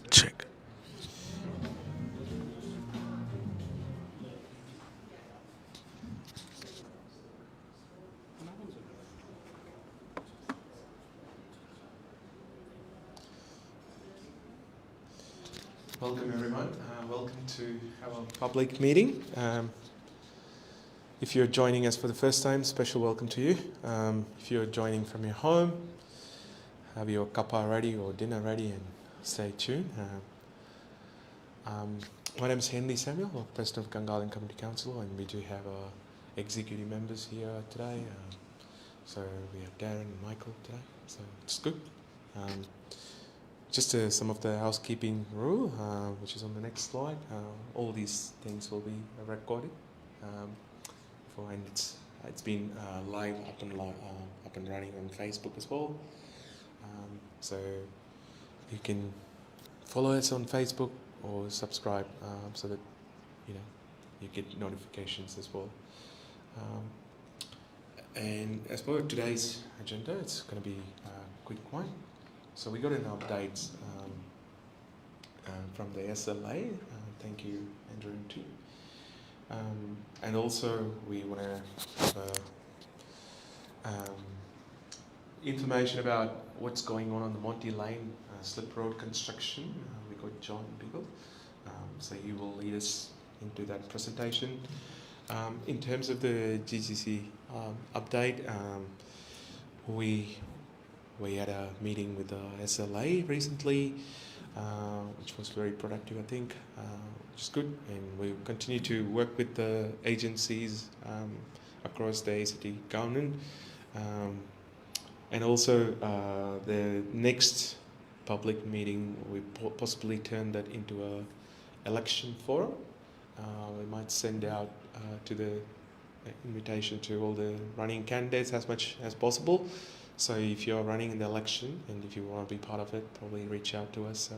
Check. Welcome everyone. Welcome to our public meeting. If you're joining us for the first time, special welcome to you. If you're joining from your home, have your cuppa ready or dinner ready and stay tuned. My name is Henley Samuel, I'm President of Gungahlin Community Council, and we do have our executive members here today. So we have Darren and Michael today, so it's good. Just some of the housekeeping rule, which is on the next slide. All these things will be recorded, and it's been live up and running on Facebook as well. So you can follow us on Facebook or subscribe so that you get notifications as well. And as for today's agenda, it's going to be a quick one. So we got an update from the SLA. Thank you, Andrew and T. And also we want to have information about what's going on the Monty Lane slip road construction. We got John Beagle, so he will lead us into that presentation. In terms of the GCC update, we had a meeting with the SLA recently, which was very productive, I think, which is good. And we continue to work with the agencies across the ACT government. And also the next public meeting, we possibly turn that into an election forum. We might send out to the invitation to all the running candidates as much as possible. So if you're running in the election and if you want to be part of it, probably reach out to us so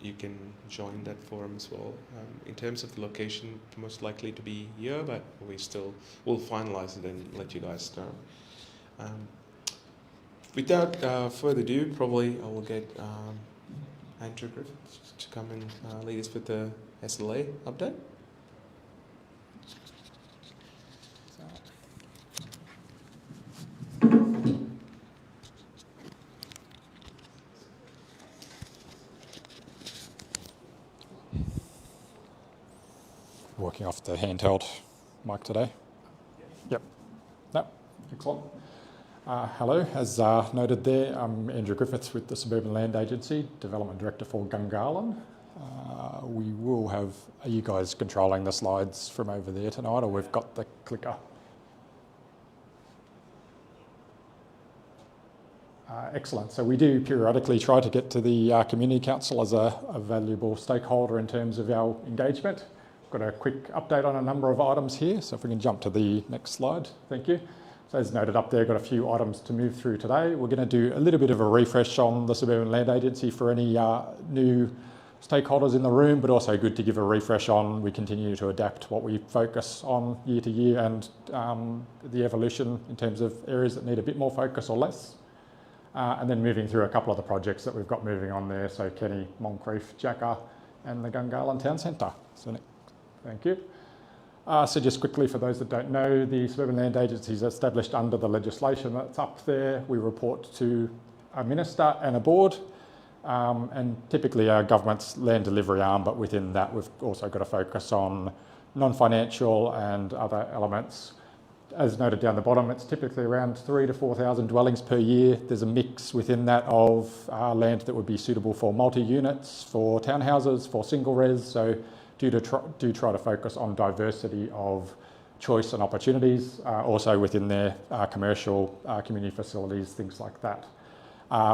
you can join that forum as well. In terms of the location, most likely to be here, but we'll finalize it and let you guys know. Without further ado, probably I will get Andrew Griffith to come and lead us with the SLA update. Working off the handheld mic today. Yep. No. Excellent. Hello. As noted there, I'm Andrew Griffiths with the Suburban Land Agency, Development Director for Gungahlin. We will have, are you guys controlling the slides from over there tonight, or we've got the clicker? Excellent. So we do periodically try to get to the Community Council as a valuable stakeholder in terms of our engagement. Got a quick update on a number of items here, so if we can jump to the next slide, thank you. So as noted up there, got a few items to move through today. We're going to do a little bit of a refresh on the Suburban Land Agency for any new stakeholders in the room, but also good to give a refresh on. We continue to adapt what we focus on year to year and the evolution in terms of areas that need a bit more focus or less. And then moving through a couple of the projects that we've got moving on there, so Kenny, Moncrief, Jacker, and the Gungahlin Town Centre. So thank you. So just quickly, for those that don't know, the Suburban Land Agency is established under the legislation that's up there. We report to a minister and a board, and typically our government's land delivery arm, but within that we've also got to focus on non-financial and other elements. As noted down the bottom, it's typically around 3,000 to 4,000 dwellings per year. There's a mix within that of land that would be suitable for multi-units, for townhouses, for single res, so do try to focus on diversity of choice and opportunities, also within their commercial community facilities, things like that.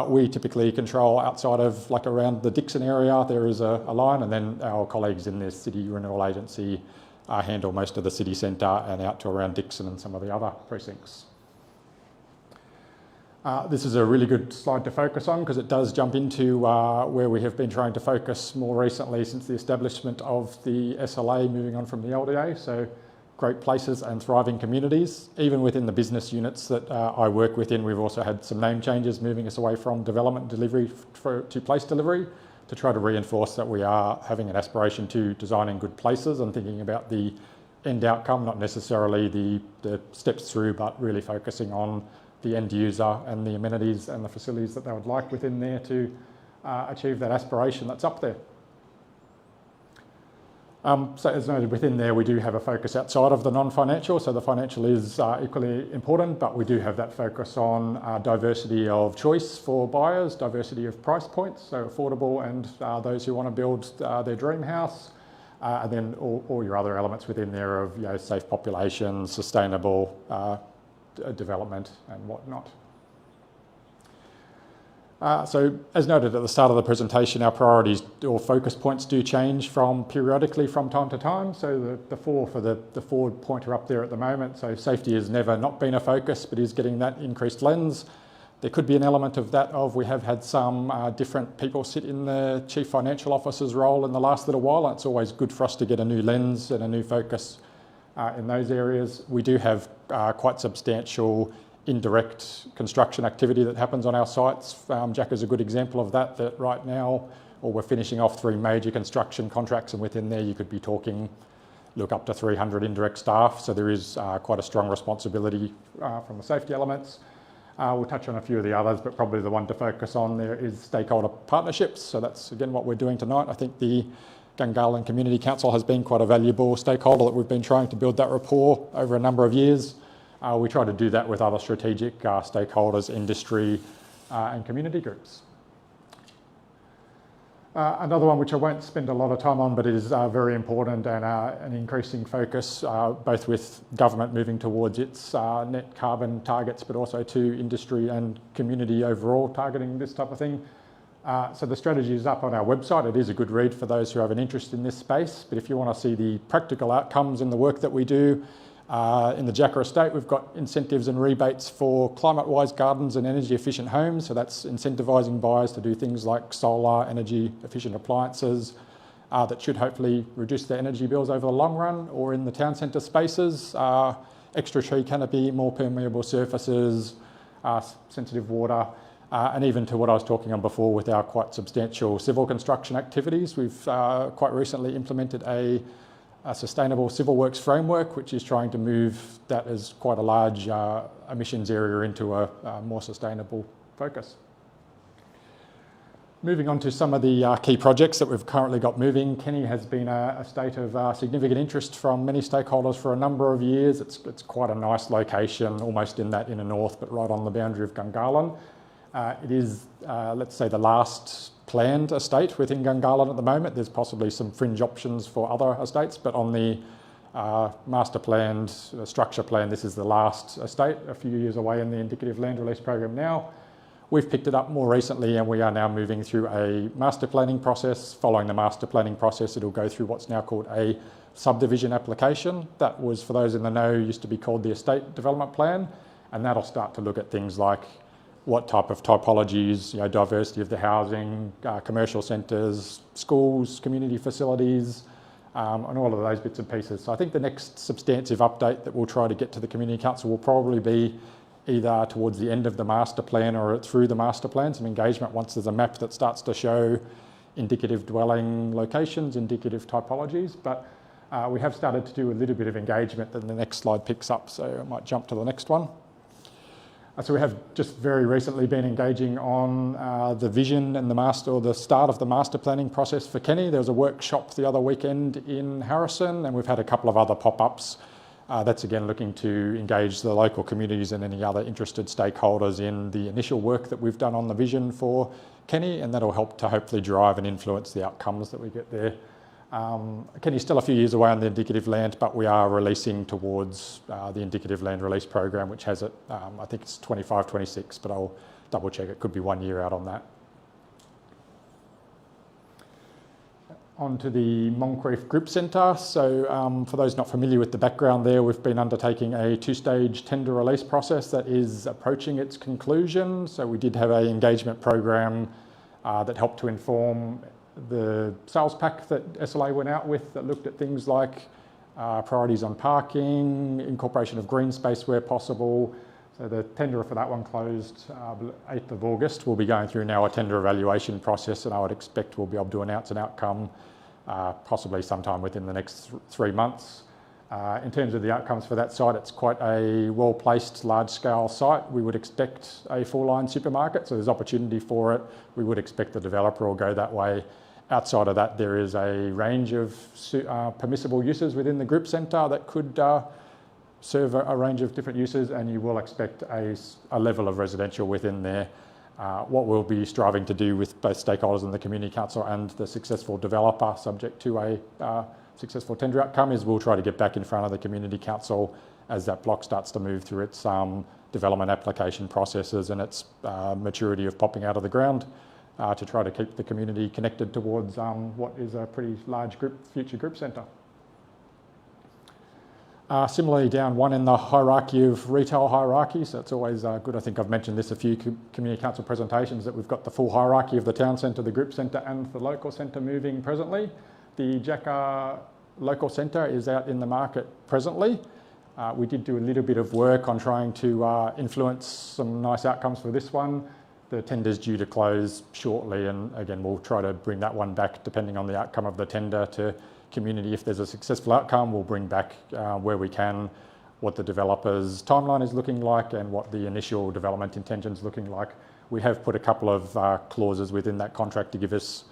We typically control outside of around the Dixon area, there is a line, and then our colleagues in the City Renewal Agency handle most of the city centre and out to around Dixon and some of the other precincts. This is a really good slide to focus on because it does jump into where we have been trying to focus more recently since the establishment of the SLA, moving on from the LDA. So great places and thriving communities. Even within the business units that I work within, we've also had some name changes, moving us away from development delivery to place delivery. to try to reinforce that we are having an aspiration to designing good places and thinking about the end outcome, not necessarily the steps through, but really focusing on the end user and the amenities and the facilities that they would like within there to achieve that aspiration that's up there. So as noted within there, we do have a focus outside of the non-financial, so the financial is equally important, but we do have that focus on diversity of choice for buyers, diversity of price points, so affordable and those who want to build their dream house, and then all your other elements within there of, you know, safe population, sustainable development and whatnot. So as noted at the start of the presentation, our priorities or focus points do change periodically from time to time. So the four for the forward pointer up there at the moment. So safety has never not been a focus, but is getting that increased lens. There could be an element of that we have had some different people sit in the Chief Financial Officer's role in the last little while. And it's always good for us to get a new lens and a new focus in those areas. We do have quite substantial indirect construction activity that happens on our sites. Jack is a good example of that right now, we're finishing off 3 major construction contracts, and within there you could be talking, look, up to 300 indirect staff. So there is quite a strong responsibility from the safety elements. We'll touch on a few of the others, but probably the one to focus on there is stakeholder partnerships. So that's again what we're doing tonight. I think the Gungahlin Community Council has been quite a valuable stakeholder that we've been trying to build that rapport over a number of years. We try to do that with other strategic stakeholders, industry and community groups. Another one which I won't spend a lot of time on, but it is very important and an increasing focus, both with government moving towards its net carbon targets, but also to industry and community overall targeting this type of thing. So the strategy is up on our website. It is a good read for those who have an interest in this space, but if you want to see the practical outcomes in the work that we do, in the Jacker estate, we've got incentives and rebates for climate-wise gardens and energy-efficient homes. So that's incentivising buyers to do things like solar, energy-efficient appliances that should hopefully reduce their energy bills over the long run. Or in the town centre spaces, extra tree canopy, more permeable surfaces, sensitive water, and even to what I was talking on before with our quite substantial civil construction activities. We've quite recently implemented a sustainable civil works framework, which is trying to move that as quite a large emissions area into a more sustainable focus. Moving on to some of the key projects that we've currently got moving. Kenny has been a state of significant interest from many stakeholders for a number of years. It's quite a nice location, almost in that inner north, but right on the boundary of Gungahlin. It is, let's say, the last planned estate within Gungahlin at the moment. There's possibly some fringe options for other estates, but on the master planned structure plan, this is the last estate, a few years away in the indicative land release program now. We've picked it up more recently and we are now moving through a master planning process. Following the master planning process, it'll go through what's now called a subdivision application. That was, for those in the know, used to be called the estate development plan, and that'll start to look at things like what type of typologies, you know, diversity of the housing, commercial centres, schools, community facilities, and all of those bits and pieces. So I think the next substantive update that we'll try to get to the Community Council will probably be either towards the end of the master plan or through the master plan, some engagement once there's a map that starts to show indicative dwelling locations, indicative typologies. But we have started to do a little bit of engagement that the next slide picks up, so I might jump to the next one. So we have just very recently been engaging on the vision and the start of the master planning process for Kenny. There was a workshop the other weekend in Harrison, and we've had a couple of other pop-ups. That's again looking to engage the local communities and any other interested stakeholders in the initial work that we've done on the vision for Kenny, and that'll help to hopefully drive and influence the outcomes that we get there. Kenny's still a few years away on the indicative land, but we are releasing towards the indicative land release program, which has it, I think it's 25, 26, but I'll double check. It could be 1 year out on that. On to the Moncrief Group Centre. So for those not familiar with the background there, we've been undertaking a 2-stage tender release process that is approaching its conclusion. So we did have an engagement program that helped to inform the sales pack that SLA went out with that looked at things like priorities on parking, incorporation of green space where possible, So the tender for that one closed 8th of August. We'll be going through now a tender evaluation process, and I would expect we'll be able to announce an outcome possibly sometime within the next 3 months. In terms of the outcomes for that site, it's quite a well-placed, large-scale site. We would expect a full-line supermarket, so there's opportunity for it. We would expect the developer will go that way. Outside of that, there is a range of permissible uses within the group centre that could serve a range of different uses, and you will expect a level of residential within there. What we'll be striving to do with both stakeholders in the Community Council and the successful developer, subject to a successful tender outcome, is we'll try to get back in front of the Community Council as that block starts to move through its development application processes and its maturity of popping out of the ground, to try to keep the community connected towards what is a pretty large future group centre. Similarly, down one in the hierarchy of retail hierarchy, so it's always good. I think I've mentioned this a few Community Council presentations, that we've got the full hierarchy of the town centre, the group centre and the local centre moving presently. The Jacka local centre is out in the market presently. We did do a little bit of work on trying to influence some nice outcomes for this one. The tender's due to close shortly, and again, we'll try to bring that one back depending on the outcome of the tender to community. If there's a successful outcome, we'll bring back where we can what the developer's timeline is looking like and what the initial development intention's looking like. We have put a couple of clauses within that contract to give us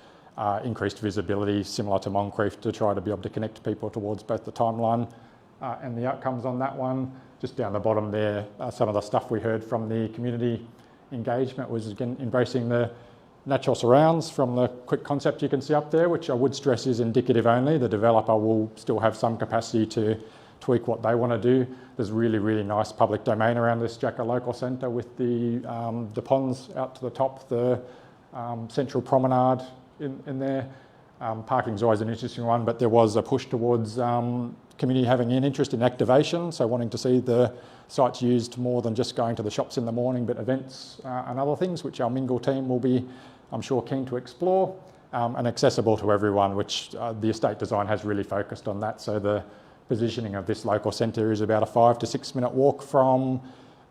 increased visibility, similar to Moncrief, to try to be able to connect people towards both the timeline and the outcomes on that one. Just down the bottom there, some of the stuff we heard from the community engagement was, again, embracing the natural surrounds from the quick concept you can see up there, which I would stress is indicative only. The developer will still have some capacity to tweak what they want to do. There's really, really nice public domain around this Jacka local centre with the ponds out to the top, the central promenade in there. Parking's always an interesting one, but there was a push towards community having an interest in activation, so wanting to see the sites used more than just going to the shops in the morning, but events and other things, which our Mingle team will be, I'm sure, keen to explore, and accessible to everyone, which the estate design has really focused on that. So the positioning of this local centre is about a 5 to 6 minute walk from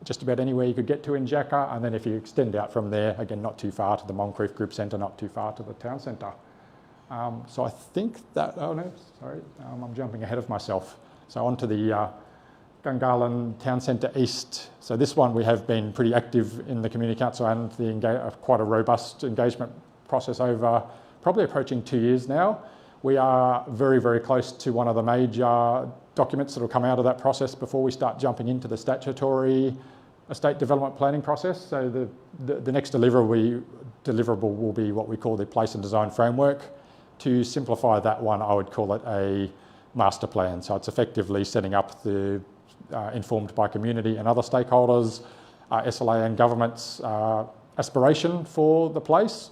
just about anywhere you could get to in Jacka, and then if you extend out from there, again, not too far to the Moncrief Group Centre, not too far to the town centre. So I think that, oh no, sorry, I'm jumping ahead of myself. So on to the Gungahlin Town Centre East. So this one we have been pretty active in the Community Council and quite a robust engagement process over probably approaching 2 years now. We are very, very close to one of the major documents that will come out of that process before we start jumping into the statutory estate development planning process. So the next deliverable will be what we call the place and design framework. To simplify that one, I would call it a master plan. So it's effectively setting up the informed by community and other stakeholders, SLA and government's aspiration for the place.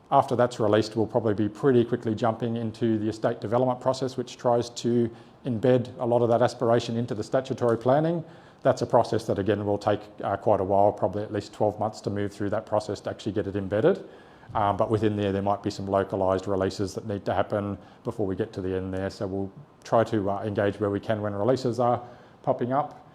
After that's released, we'll probably be pretty quickly jumping into the estate development process, which tries to embed a lot of that aspiration into the statutory planning. That's a process that, again, will take quite a while, probably at least 12 months to move through that process to actually get it embedded. But within there might be some localised releases that need to happen before we get to the end there. So we'll try to engage where we can when releases are popping up.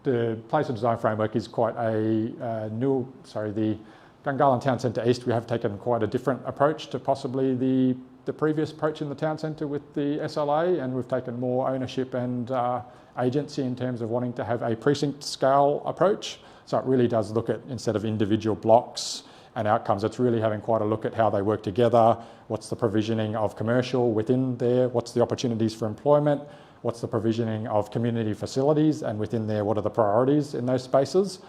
The place and design framework is quite the Gungahlin Town Centre East, we have taken quite a different approach to possibly the previous approach in the town centre with the SLA, and we've taken more ownership and agency in terms of wanting to have a precinct scale approach. So it really does look at, instead of individual blocks and outcomes, it's really having quite a look at how they work together, what's the provisioning of commercial within there, what's the opportunities for employment, what's the provisioning of community facilities, and within there, what are the priorities in those spaces.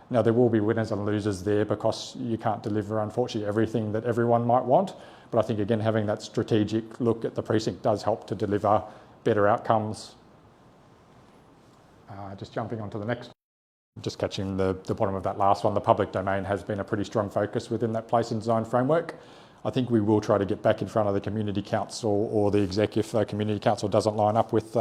Now, there will be winners and losers there because you can't deliver, unfortunately, everything that everyone might want. But I think, again, having that strategic look at the precinct does help to deliver better outcomes. Just jumping onto the next, just catching the bottom of that last one, the public domain has been a pretty strong focus within that place and design framework. I think we will try to get back in front of the Community Council or the exec if the Community Council doesn't line up with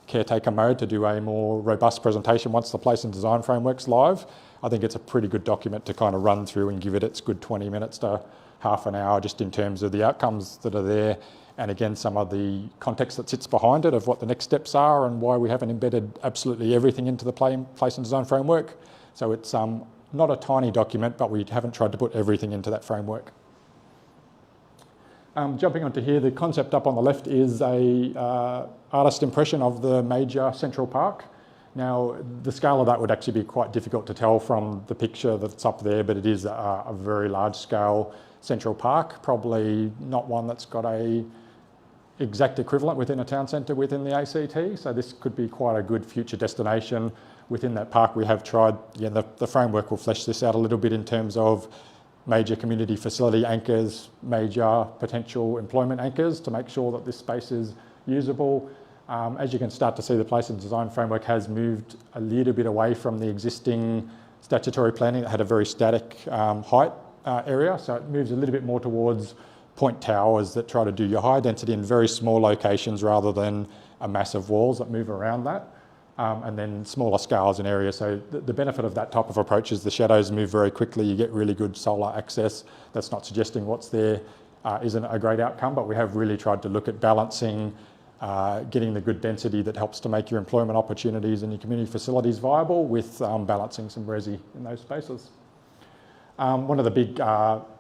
caretaker mode to do a more robust presentation once the place and design framework's live. I think it's a pretty good document to kind of run through and give it its good 20 minutes to half an hour just in terms of the outcomes that are there, and again some of the context that sits behind it of what the next steps are and why we haven't embedded absolutely everything into the place and design framework. So it's not a tiny document, but we haven't tried to put everything into that framework. Jumping onto here, the concept up on the left is a artist impression of the major Central Park. Now, the scale of that would actually be quite difficult to tell from the picture that's up there, but it is a very large scale Central Park, probably not one that's got a exact equivalent within a town centre within the ACT. So this could be quite a good future destination within that park. We have tried, the framework will flesh this out a little bit in terms of major community facility anchors, major potential employment anchors to make sure that this space is usable. As you can start to see, the place and design framework has moved a little bit away from the existing statutory planning that had a very static height area. So it moves a little bit more towards point towers that try to do your high density in very small locations rather than a massive walls that move around that. And then smaller scales in areas. So the benefit of that type of approach is the shadows move very quickly. You get really good solar access. That's not suggesting what's there isn't a great outcome, but we have really tried to look at balancing getting the good density that helps to make your employment opportunities and your community facilities viable with balancing some resi in those spaces. One of the big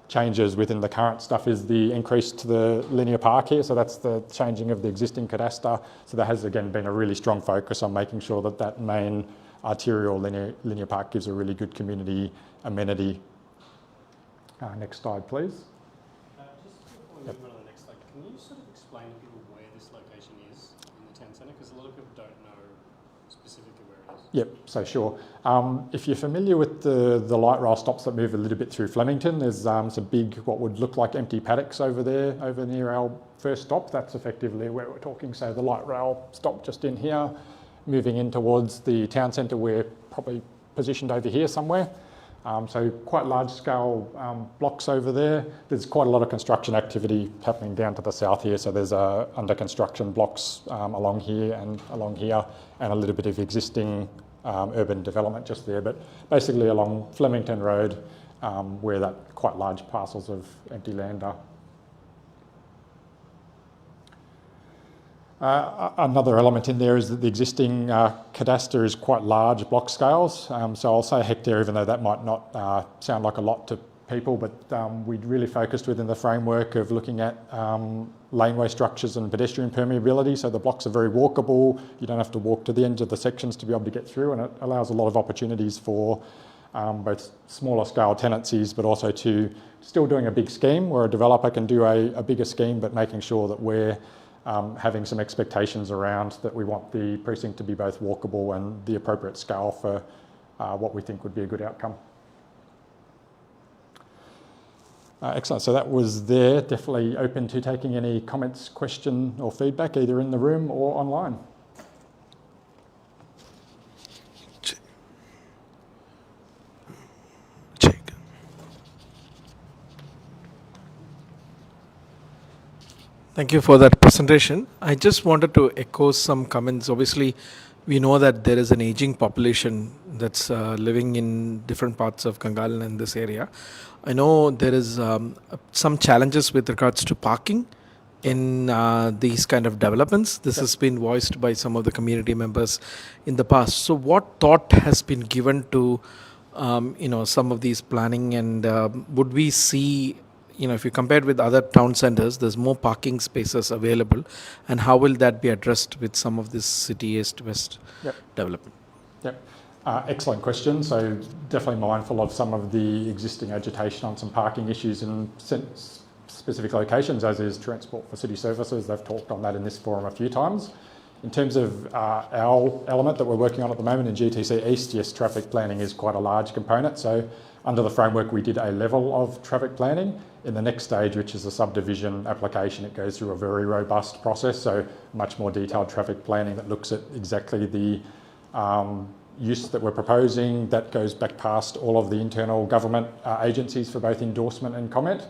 changes within the current stuff is the increase to the linear park here. So that's the changing of the existing cadaster. So there has again been a really strong focus on making sure that that main arterial linear park gives a really good community amenity. Next slide, please. Just before we move on to the next slide, can you sort of explain to people where this location is in the town centre? Because a lot of people don't know specifically where it is. Yep, so sure. If you're familiar with the light rail stops that move a little bit through Flemington, there's some big, what would look like empty paddocks over there, over near our first stop. That's effectively where we're talking. So the light rail stop just in here, moving in towards the town centre, we're probably positioned over here somewhere. So quite large scale blocks over there. There's quite a lot of construction activity happening down to the south here. So there's under construction blocks along here and a little bit of existing urban development just there. But basically along Flemington Road, where that quite large parcels of empty land are. Another element in there is that the existing cadaster is quite large block scales. So I'll say a hectare, even though that might not sound like a lot to people, but we really focused within the framework of looking at laneway structures and pedestrian permeability. So the blocks are very walkable. You don't have to walk to the ends of the sections to be able to get through, and it allows a lot of opportunities for both smaller scale tenancies, but also to still doing a big scheme where a developer can do a bigger scheme, but making sure that we're having some expectations around that we want the precinct to be both walkable and the appropriate scale for what we think would be a good outcome. Excellent, so that was there. Definitely open to taking any comments, question or feedback either in the room or online. Thank you for that presentation. I just wanted to echo some comments. Obviously, we know that there is an aging population that's living in different parts of Gungahlin in this area. I know there is some challenges with regards to parking in these kind of developments. This has been voiced by some of the community members in the past. So what thought has been given to some of these planning, and would we see, if you compare it with other town centers, there's more parking spaces available, and how will that be addressed with some of this city east-west development? Yep. Excellent question. So definitely mindful of some of the existing agitation on some parking issues in specific locations, as is Transport for City Services. They've talked on that in this forum a few times. In terms of our element that we're working on at the moment in GCC East, yes, traffic planning is quite a large component. So under the framework, we did a level of traffic planning. In the next stage, which is a subdivision application, it goes through a very robust process, so much more detailed traffic planning that looks at exactly the use that we're proposing. That goes back past all of the internal government agencies for both endorsement and comment.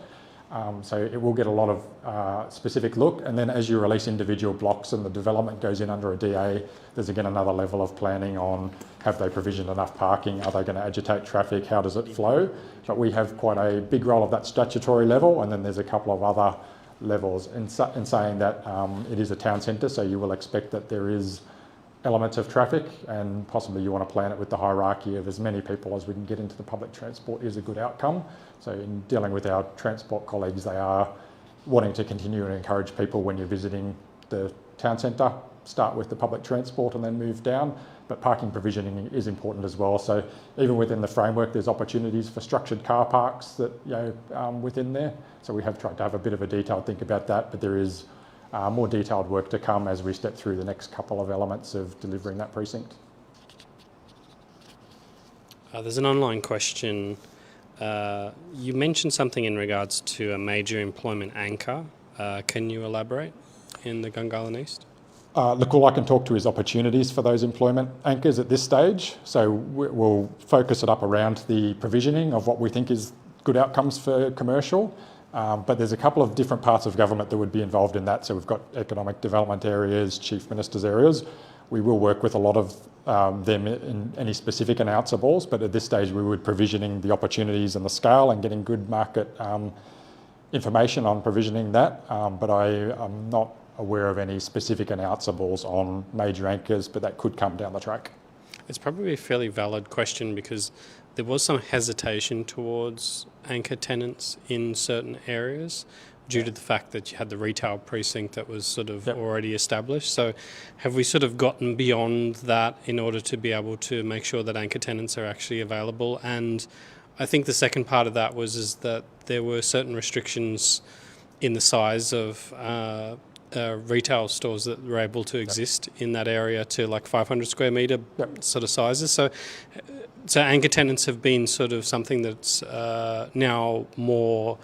So it will get a lot of specific look, and then as you release individual blocks and the development goes in under a DA, there's again another level of planning on have they provisioned enough parking, are they going to agitate traffic, how does it flow? But we have quite a big role of that statutory level, and then there's a couple of other levels in saying that it is a town centre, so you will expect that there is elements of traffic, and possibly you want to plan it with the hierarchy of as many people as we can get into the public transport is a good outcome. So in dealing with our transport colleagues, they are wanting to continue and encourage people when you're visiting the town centre, start with the public transport and then move down. But parking provisioning is important as well. So even within the framework, there's opportunities for structured car parks that within there. So we have tried to have a bit of a detailed think about that, but there is more detailed work to come as we step through the next couple of elements of delivering that precinct. There's an online question. You mentioned something in regards to a major employment anchor. Can you elaborate in the Gungahlin East? Look, all I can talk to is opportunities for those employment anchors at this stage. So we'll focus it up around the provisioning of what we think is good outcomes for commercial. But there's a couple of different parts of government that would be involved in that. So we've got economic development areas, chief minister's areas. We will work with a lot of them in any specific announceables, but at this stage we would provisioning the opportunities and the scale and getting good market information on provisioning that. But I am not aware of any specific announceables on major anchors, but that could come down the track. It's probably a fairly valid question because there was some hesitation towards anchor tenants in certain areas due to the fact that you had the retail precinct that was sort of already established. So have we sort of gotten beyond that in order to be able to make sure that anchor tenants are actually available? And I think the second part of that is that there were certain restrictions in the size of retail stores that were able to exist in that area to like 500 square metre sort of sizes. So anchor tenants have been sort of something that's now more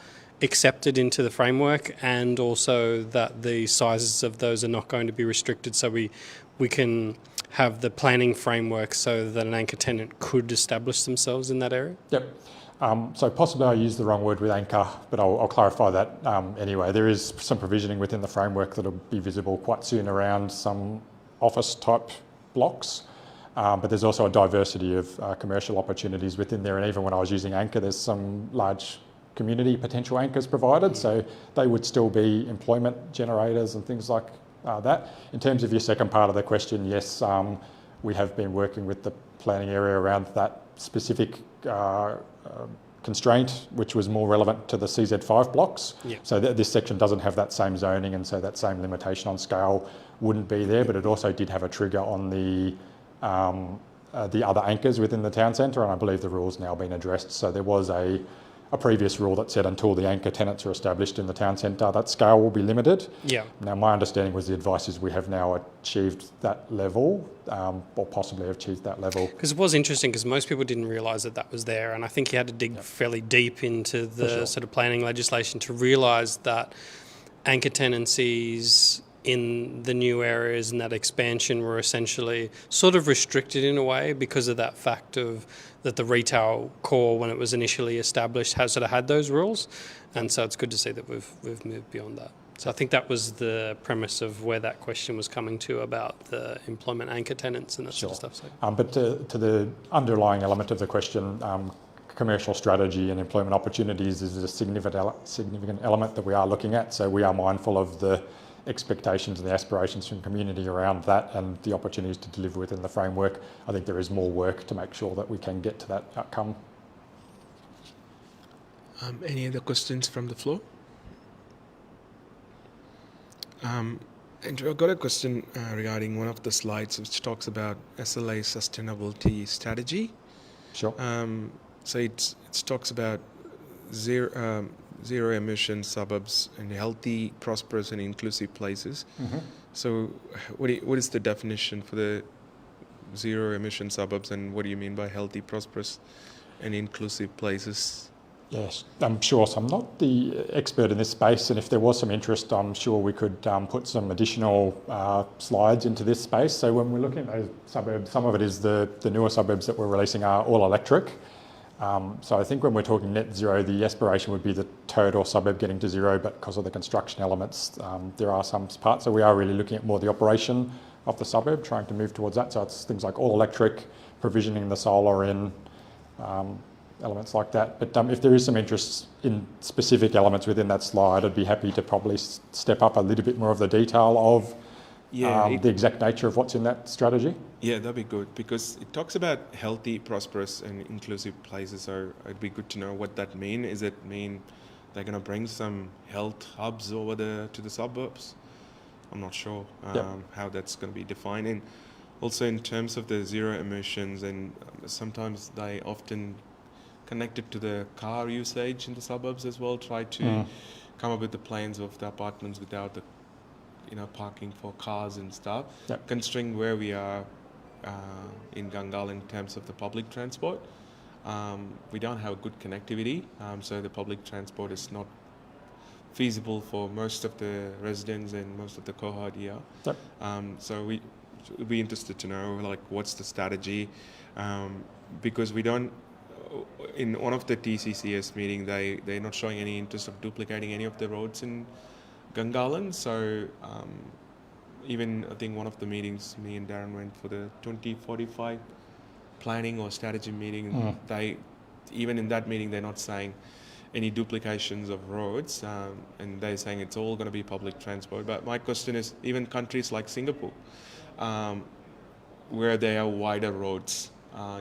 accepted into the framework, and also that the sizes of those are not going to be restricted, so we can have the planning framework so that an anchor tenant could establish themselves in that area? Yep. So possibly I used the wrong word with anchor, but I'll clarify that anyway. There is some provisioning within the framework that will be visible quite soon around some office type blocks, but there's also a diversity of commercial opportunities within there, and even when I was using anchor, there's some large community potential anchors provided, so they would still be employment generators and things like that. In terms of your second part of the question, yes, we have been working with the planning area around that specific constraint, which was more relevant to the CZ5 blocks. Yeah. So this section doesn't have that same zoning, and so that same limitation on scale wouldn't be there, but it also did have a trigger on the other anchors within the town centre, and I believe the rule's now been addressed. So there was a previous rule that said until the anchor tenants are established in the town centre, that scale will be limited. Yeah. Now, my understanding was the advice is we have now achieved that level, or possibly have achieved that level. Because it was interesting, because most people didn't realise that was there, and I think you had to dig fairly deep into the sort of planning legislation to realise that anchor tenancies in the new areas and that expansion were essentially sort of restricted in a way because of that fact of that the retail core, when it was initially established, has sort of had those rules, and so it's good to see that we've moved beyond that. So I think that was the premise of where that question was coming to about the employment anchor tenants and that sort of stuff. So. But to the underlying element of the question, commercial strategy and employment opportunities is a significant element that we are looking at. So we are mindful of the expectations and the aspirations from community around that and the opportunities to deliver within the framework. I think there is more work to make sure that we can get to that outcome. Any other questions from the floor? Andrew, I've got a question regarding one of the slides which talks about SLA sustainability strategy. Sure. So it talks about zero emission suburbs and healthy, prosperous and inclusive places. Mm-hmm. So what is the definition for the zero emission suburbs, and what do you mean by healthy, prosperous and inclusive places? Yes, I'm sure. So I'm not the expert in this space, and if there was some interest, I'm sure we could put some additional slides into this space. So when we're looking at those suburbs, some of it is the newer suburbs that we're releasing are all electric. So I think when we're talking net zero, the aspiration would be the total suburb getting to zero, but because of the construction elements, there are some parts. So we are really looking at more the operation of the suburb, trying to move towards that. So it's things like all electric, provisioning the solar in, elements like that. But if there is some interest in specific elements within that slide, I'd be happy to probably step up a little bit more of the detail of the exact nature of what's in that strategy. Yeah, that'd be good, because it talks about healthy, prosperous and inclusive places. So it'd be good to know what that means. Is it mean they're going to bring some health hubs over to the suburbs? I'm not sure how that's going to be defined. And also in terms of the zero emissions, and sometimes they often connect it to the car usage in the suburbs as well, try to come up with the plans of the apartments without the parking for cars and stuff. Considering where we are in Gungahlin in terms of the public transport, we don't have good connectivity, so the public transport is not feasible for most of the residents and most of the cohort here. So we'd be interested to know, like, what's the strategy, because we don't. In one of the TCCS meeting, they're not showing any interest of duplicating any of the roads in Gungahlin. So even I think one of the meetings, me and Darren went for the 2045 planning or strategy meeting. Even in that meeting, they're not saying any duplications of roads, and they're saying it's all going to be public transport. But my question is, even countries like Singapore, where they have wider roads,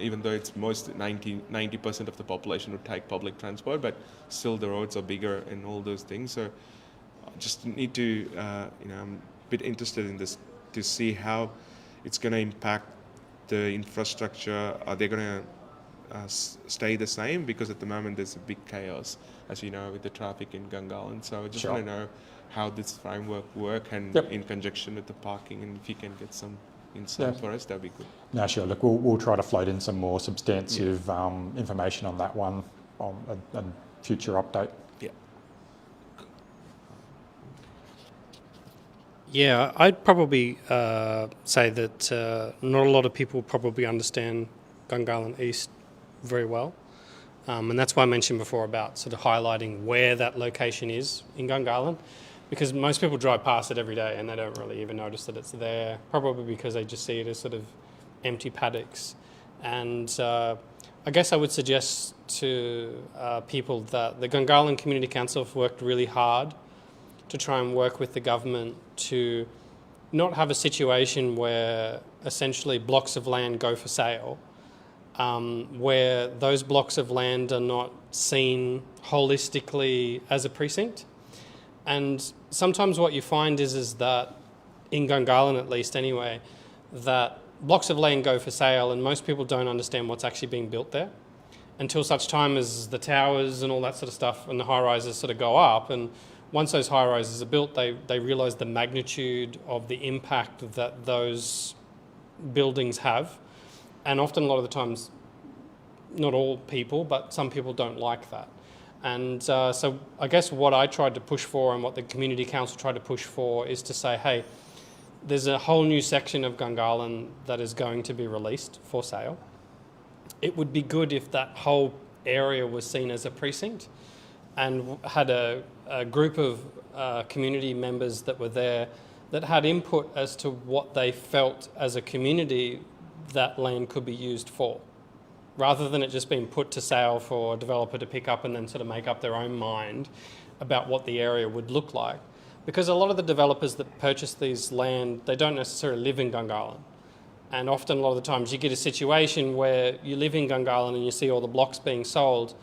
even though it's 90% of the population would take public transport, but still the roads are bigger and all those things. So I just need to, I'm a bit interested in this to see how it's going to impact the infrastructure. Are they going to stay the same? Because at the moment there's a big chaos, as you know, with the traffic in Gungahlin. So I just want to know how this framework works, and in conjunction with the parking, and if you can get some insight for us, that'd be good. No, sure. Look, we'll try to float in some more substantive information on that one on a future update. Yeah, I'd probably say that not a lot of people probably understand Gungahlin East very well. And that's why I mentioned before about sort of highlighting where that location is in Gungahlin, because most people drive past it every day and they don't really even notice that it's there, probably because they just see it as sort of empty paddocks. And I guess I would suggest to people that the Gungahlin Community Council have worked really hard to try and work with the government to not have a situation where essentially blocks of land go for sale, where those blocks of land are not seen holistically as a precinct. And sometimes what you find is that, in Gungahlin at least anyway, that blocks of land go for sale and most people don't understand what's actually being built there until such time as the towers and all that sort of stuff and the high-rises sort of go up. And once those high-rises are built, they realise the magnitude of the impact that those buildings have. And often, a lot of the times, not all people, but some people don't like that. And so I guess what I tried to push for and what the Community Council tried to push for is to say, hey, there's a whole new section of Gungahlin that is going to be released for sale. It would be good if that whole area was seen as a precinct and had a group of community members that were there that had input as to what they felt as a community that land could be used for, rather than it just being put to sale for a developer to pick up and then sort of make up their own mind about what the area would look like. Because a lot of the developers that purchase these land, they don't necessarily live in Gungahlin. And often, a lot of the times, you get a situation where you live in Gungahlin and you see all the blocks being sold,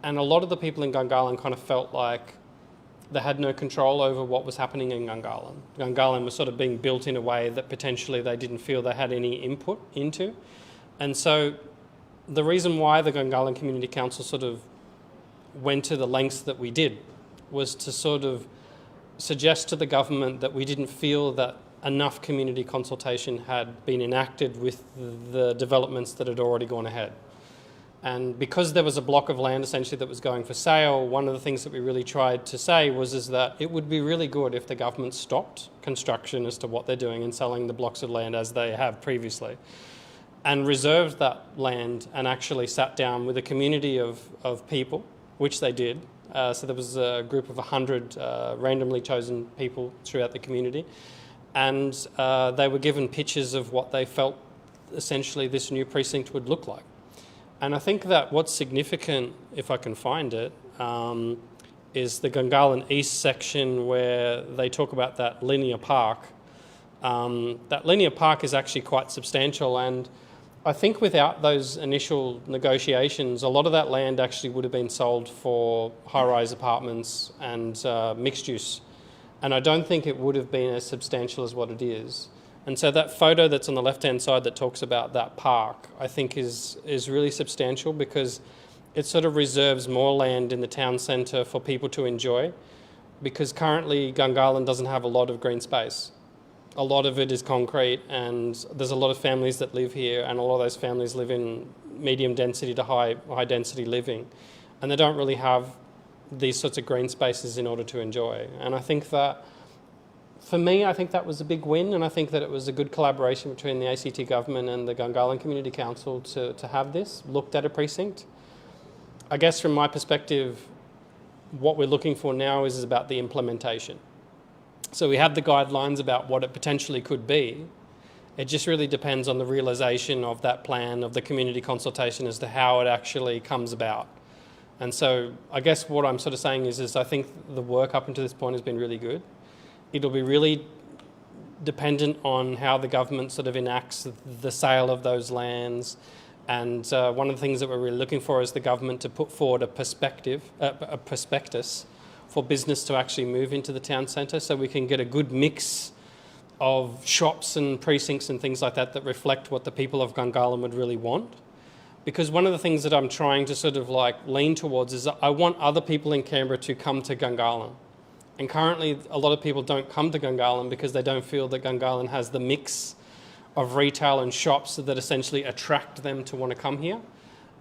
and a lot of the people in Gungahlin kind of felt like they had no control over what was happening in Gungahlin. Gungahlin was sort of being built in a way that potentially they didn't feel they had any input into. And so the reason why the Gungahlin Community Council sort of went to the lengths that we did was to sort of suggest to the government that we didn't feel that enough community consultation had been enacted with the developments that had already gone ahead. And because there was a block of land essentially that was going for sale, one of the things that we really tried to say is that it would be really good if the government stopped construction as to what they're doing and selling the blocks of land as they have previously. and reserved that land and actually sat down with a community of people, which they did. So there was a group of 100 randomly chosen people throughout the community, and they were given pictures of what they felt essentially this new precinct would look like. And I think that what's significant, if I can find it, is the Gungahlin East section where they talk about that linear park. That linear park is actually quite substantial, and I think without those initial negotiations, a lot of that land actually would have been sold for high-rise apartments and mixed use. And I don't think it would have been as substantial as what it is. And so that photo that's on the left-hand side that talks about that park, I think is really substantial, because it sort of reserves more land in the town centre for people to enjoy, because currently Gungahlin doesn't have a lot of green space. A lot of it is concrete, and there's a lot of families that live here, and a lot of those families live in medium density to high density living, and they don't really have these sorts of green spaces in order to enjoy. And I think that, for me, I think that was a big win, and I think that it was a good collaboration between the ACT government and the Gungahlin Community Council to have this looked at a precinct. I guess from my perspective, what we're looking for now is about the implementation. So we have the guidelines about what it potentially could be. It just really depends on the realisation of that plan, of the community consultation, as to how it actually comes about. And so I guess what I'm sort of saying is I think the work up until this point has been really good. It'll be really dependent on how the government sort of enacts the sale of those lands. And one of the things that we're really looking for is the government to put forward a prospectus for business to actually move into the town centre, so we can get a good mix of shops and precincts and things like that that reflect what the people of Gungahlin would really want. Because one of the things that I'm trying to sort of like lean towards is I want other people in Canberra to come to Gungahlin. And currently a lot of people don't come to Gungahlin because they don't feel that Gungahlin has the mix of retail and shops that essentially attract them to want to come here.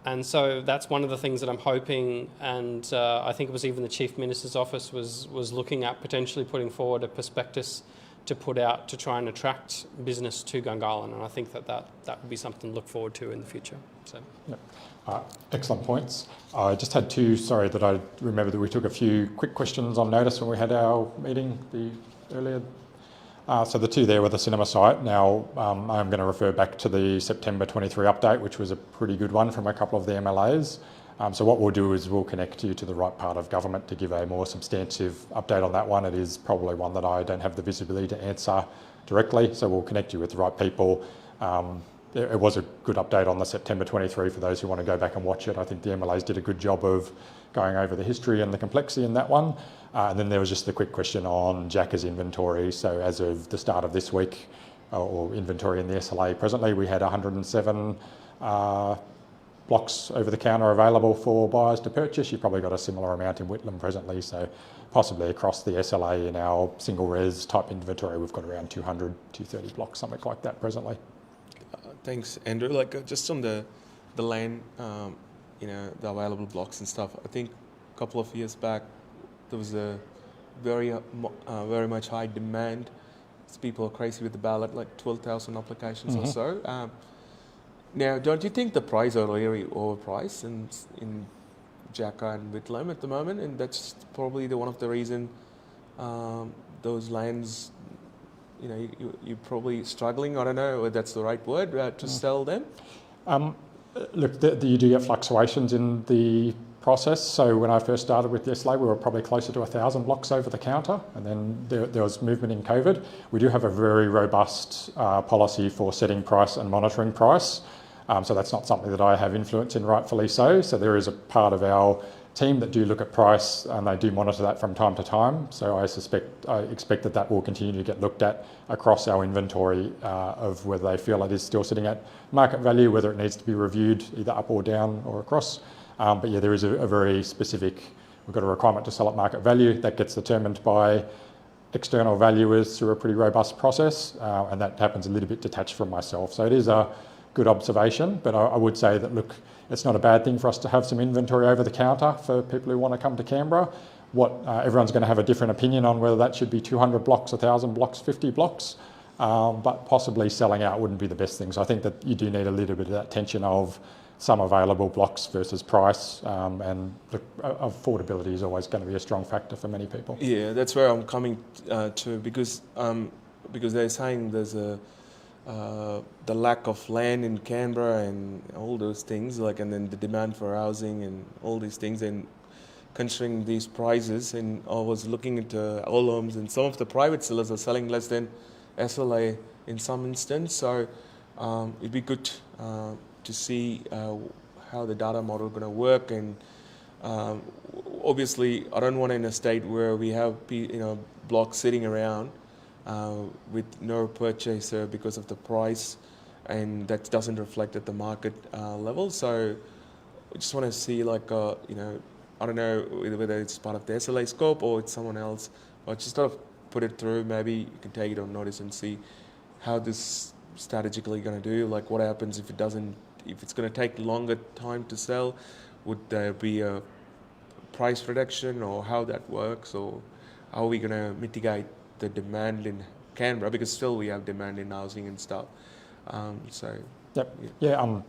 And so that's one of the things that I'm hoping, and I think it was even the Chief Minister's office was looking at potentially putting forward a prospectus to put out to try and attract business to Gungahlin, and I think that would be something to look forward to in the future. So. Yep. Excellent points. I just had two, sorry that I remember that we took a few quick questions on notice when we had our meeting earlier. So the two there were the cinema site. Now I'm going to refer back to the September 23 update, which was a pretty good one from a couple of the MLAs. So what we'll do is we'll connect you to the right part of government to give a more substantive update on that one. It is probably one that I don't have the visibility to answer directly, so we'll connect you with the right people. It was a good update on the September 23 for those who want to go back and watch it. I think the MLAs did a good job of going over the history and the complexity in that one. And then there was just the quick question on Jacka's inventory. So as of the start of this week, or inventory in the SLA presently, we had 107 blocks over the counter available for buyers to purchase. You've probably got a similar amount in Whitlam presently, so possibly across the SLA in our single res type inventory, we've got around 200, 230 blocks, something like that presently. Thanks, Andrew. Like just on the land, the available blocks and stuff. I think a couple of years back there was a very much high demand. People are crazy with the ballot, like 12,000 applications or so. Now, don't you think the price are really overpriced in Jacka and Whitlam at the moment? And that's probably one of the reason those lands, you're probably struggling, I don't know if that's the right word, to sell them? Look, you do get fluctuations in the process. So when I first started with the SLA, we were probably closer to 1,000 blocks over the counter, and then there was movement in COVID. We do have a very robust policy for setting price and monitoring price. So that's not something that I have influence in, rightfully so. So there is a part of our team that do look at price, and they do monitor that from time to time. So I expect that will continue to get looked at across our inventory of whether they feel it is still sitting at market value, whether it needs to be reviewed either up or down or across. But yeah, there is a very specific, we've got a requirement to sell at market value that gets determined by external valuers through a pretty robust process, and that happens a little bit detached from myself. So it is a good observation, but I would say that, look, it's not a bad thing for us to have some inventory over the counter for people who want to come to Canberra. Everyone's going to have a different opinion on whether that should be 200 blocks, 1,000 blocks, 50 blocks. but possibly selling out wouldn't be the best thing. So I think that you do need a little bit of that tension of some available blocks versus price, and affordability is always going to be a strong factor for many people. Yeah, that's where I'm coming to, because they're saying there's the lack of land in Canberra and all those things, and then the demand for housing and all these things, and considering these prices, and I was looking into all homes, and some of the private sellers are selling less than SLA in some instance. So it'd be good to see how the data model going to work, and obviously I don't want in a state where we have blocks sitting around with no purchaser because of the price, and that doesn't reflect at the market level. So I just want to see I don't know whether it's part of the SLA scope or it's someone else, but just sort of put it through. Maybe you can take it on notice and see how this strategically going to do. What happens if it's going to take longer time to sell? Would there be a price reduction, or how that works, or how are we going to mitigate the demand in Canberra, because still we have demand in housing and stuff. Yep. Yeah, I'm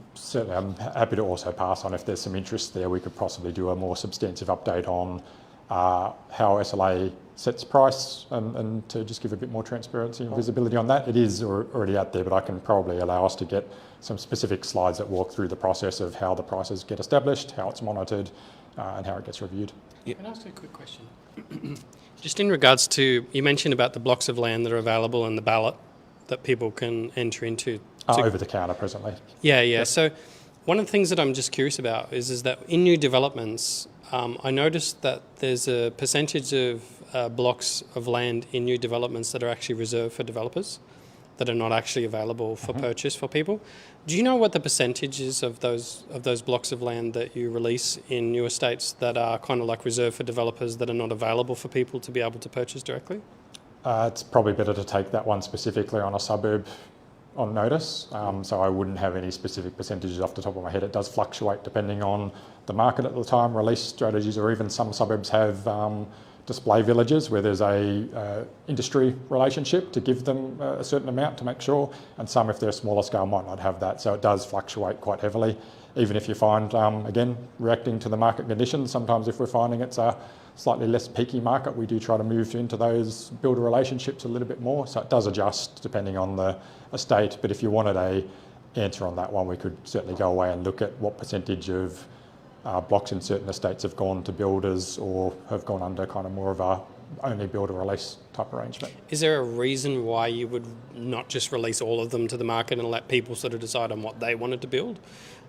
happy to also pass on if there's some interest there. We could possibly do a more substantive update on how SLA sets price, and to just give a bit more transparency and visibility on that. It is already out there, but I can probably allow us to get some specific slides that walk through the process of how the prices get established, how it's monitored, and how it gets reviewed. Yeah. Can I ask you a quick question? Just in regards to, you mentioned about the blocks of land that are available in the ballot that people can enter into. Over the counter presently. Yeah. Yep. So one of the things that I'm just curious about is that in new developments, I noticed that there's a percentage of blocks of land in new developments that are actually reserved for developers, that are not actually available for purchase for people. Do you know what the percentage is of those blocks of land that you release in new estates that are kind of reserved for developers, that are not available for people to be able to purchase directly? It's probably better to take that one specifically on a suburb on notice. So I wouldn't have any specific percentages off the top of my head. It does fluctuate depending on the market at the time, release strategies, or even some suburbs have display villages where there's a industry relationship to give them a certain amount to make sure, and some, if they're smaller scale, might not have that. So it does fluctuate quite heavily. Even if you find, again, reacting to the market conditions, sometimes if we're finding it's a slightly less peaky market, we do try to move into those builder relationships a little bit more. So it does adjust depending on the estate. But if you wanted a answer on that one, we could certainly go away and look at what percentage of blocks in certain estates have gone to builders or have gone under kind of more of a only builder release type arrangement. Is there a reason why you would not just release all of them to the market and let people sort of decide on what they wanted to build?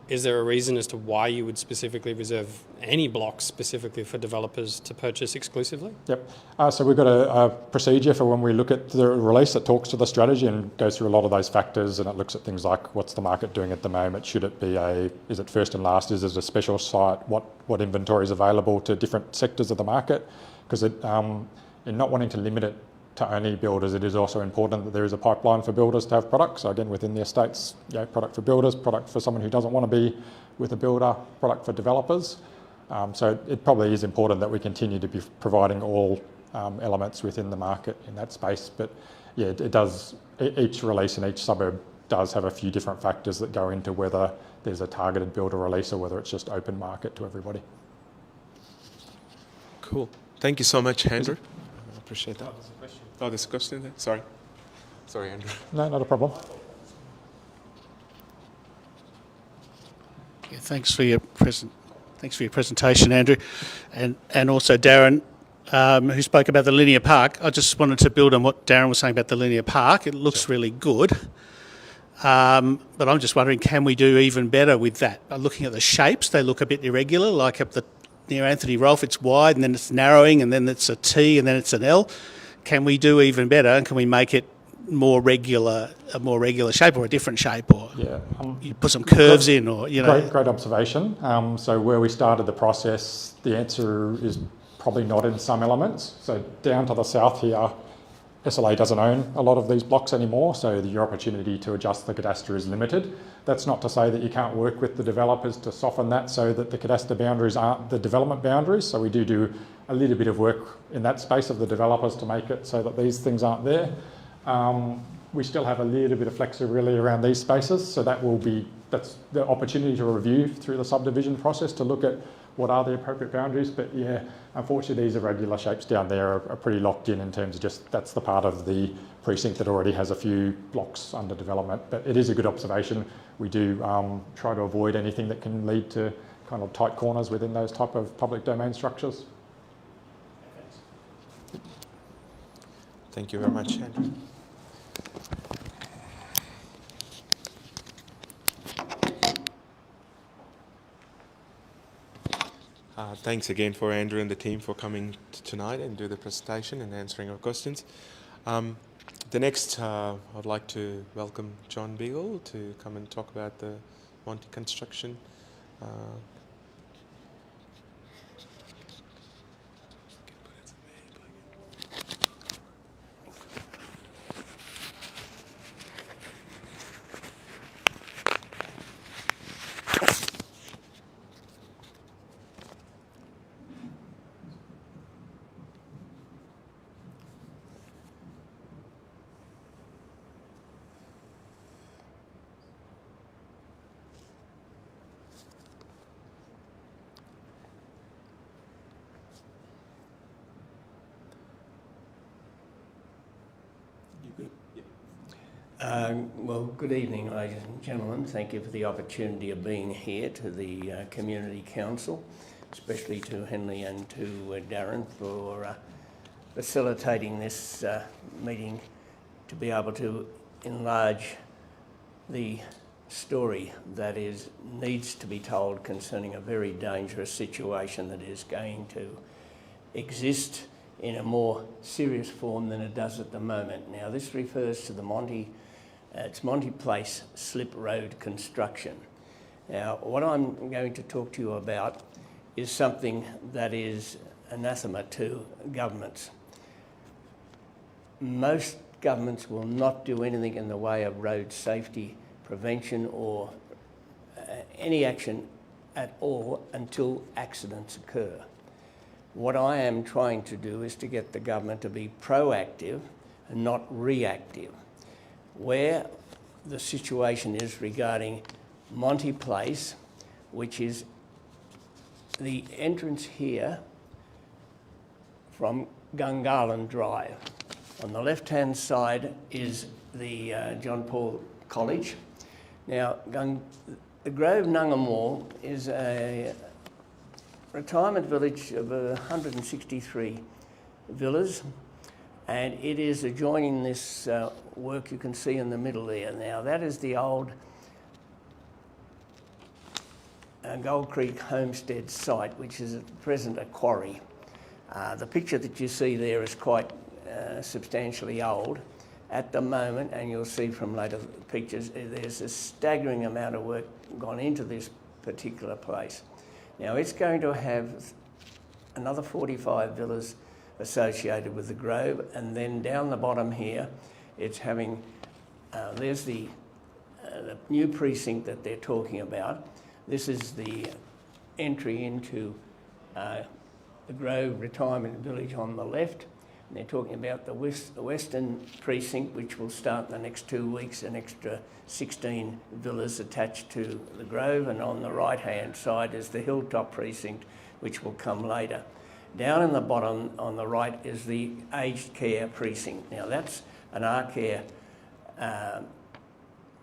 Is there a reason as to why you would specifically reserve any blocks specifically for developers to purchase exclusively? Yep. So we've got a procedure for when we look at the release that talks to the strategy and goes through a lot of those factors, and it looks at things like what's the market doing at the moment? Should it be is it first and last? Is it a special site? What inventory is available to different sectors of the market? Because in not wanting to limit it to only builders, it is also important that there is a pipeline for builders to have products. So again, within the estates, product for builders, product for someone who doesn't want to be with a builder, product for developers. So it probably is important that we continue to be providing all elements within the market in that space. But yeah, it does, each release in each suburb does have a few different factors that go into whether there's a targeted builder release or whether it's just open market to everybody. Cool. Thank you so much, Andrew. I appreciate that. Oh, there's a question there? Sorry, Andrew. No, not a problem. Yeah, thanks for your presentation, Andrew, and also Darren, who spoke about the linear park. I just wanted to build on what Darren was saying about the linear park. It looks really good, but I'm just wondering, can we do even better with that? Looking at the shapes, they look a bit irregular. Like up near Anthony Rolfe, it's wide, and then it's narrowing, and then it's a T, and then it's an L. Can we do even better, and can we make it a more regular shape, or a different shape, or you put some curves in, or Great observation. So where we started the process, the answer is probably not in some elements. So down to the south here, SLA doesn't own a lot of these blocks anymore, so your opportunity to adjust the cadastre is limited. That's not to say that you can't work with the developers to soften that so that the cadastre boundaries aren't the development boundaries. So we do a little bit of work in that space of the developers to make it so that these things aren't there. we still have a little bit of flexibility around these spaces, so that's the opportunity to review through the subdivision process to look at what are the appropriate boundaries. But yeah, unfortunately these irregular shapes down there are pretty locked in terms of just that's the part of the precinct that already has a few blocks under development. But it is a good observation. We do try to avoid anything that can lead to kind of tight corners within those type of public domain structures. Thank you very much, Andrew. Thanks again for Andrew and the team for coming tonight and do the presentation and answering our questions. The next, I'd like to welcome John Beagle to come and talk about the Monty construction. Well, good evening, ladies and gentlemen. Thank you for the opportunity of being here to the Community Council, especially to Henley and to Darren for facilitating this meeting to be able to enlarge the story that needs to be told concerning a very dangerous situation that is going to exist in a more serious form than it does at the moment. Now, this refers to the Monty Place slip road construction. Now, what I'm going to talk to you about is something that is anathema to governments. Most governments will not do anything in the way of road safety prevention or any action at all until accidents occur. What I am trying to do is to get the government to be proactive and not reactive. Where the situation is regarding Monty Place, which is the entrance here from Gungahlin Drive. On the left-hand side is the John Paul College. Now, the Grove Nungamore is a retirement village of 163 villas, and it is adjoining this work you can see in the middle there. Now, that is the old Gold Creek Homestead site, which is at present a quarry. The picture that you see there is quite substantially old at the moment, and you'll see from later pictures, there's a staggering amount of work gone into this particular place. Now, it's going to have another 45 villas associated with the Grove, and then down the bottom here, it's having, there's the new precinct that they're talking about. This is the entry into the Grove Retirement Village on the left. And they're talking about the Western Precinct, which will start in the next 2 weeks, an extra 16 villas attached to the Grove, and on the right-hand side is the Hilltop Precinct, which will come later. Down in the bottom on the right is the Aged Care Precinct. Now, that's an R-Care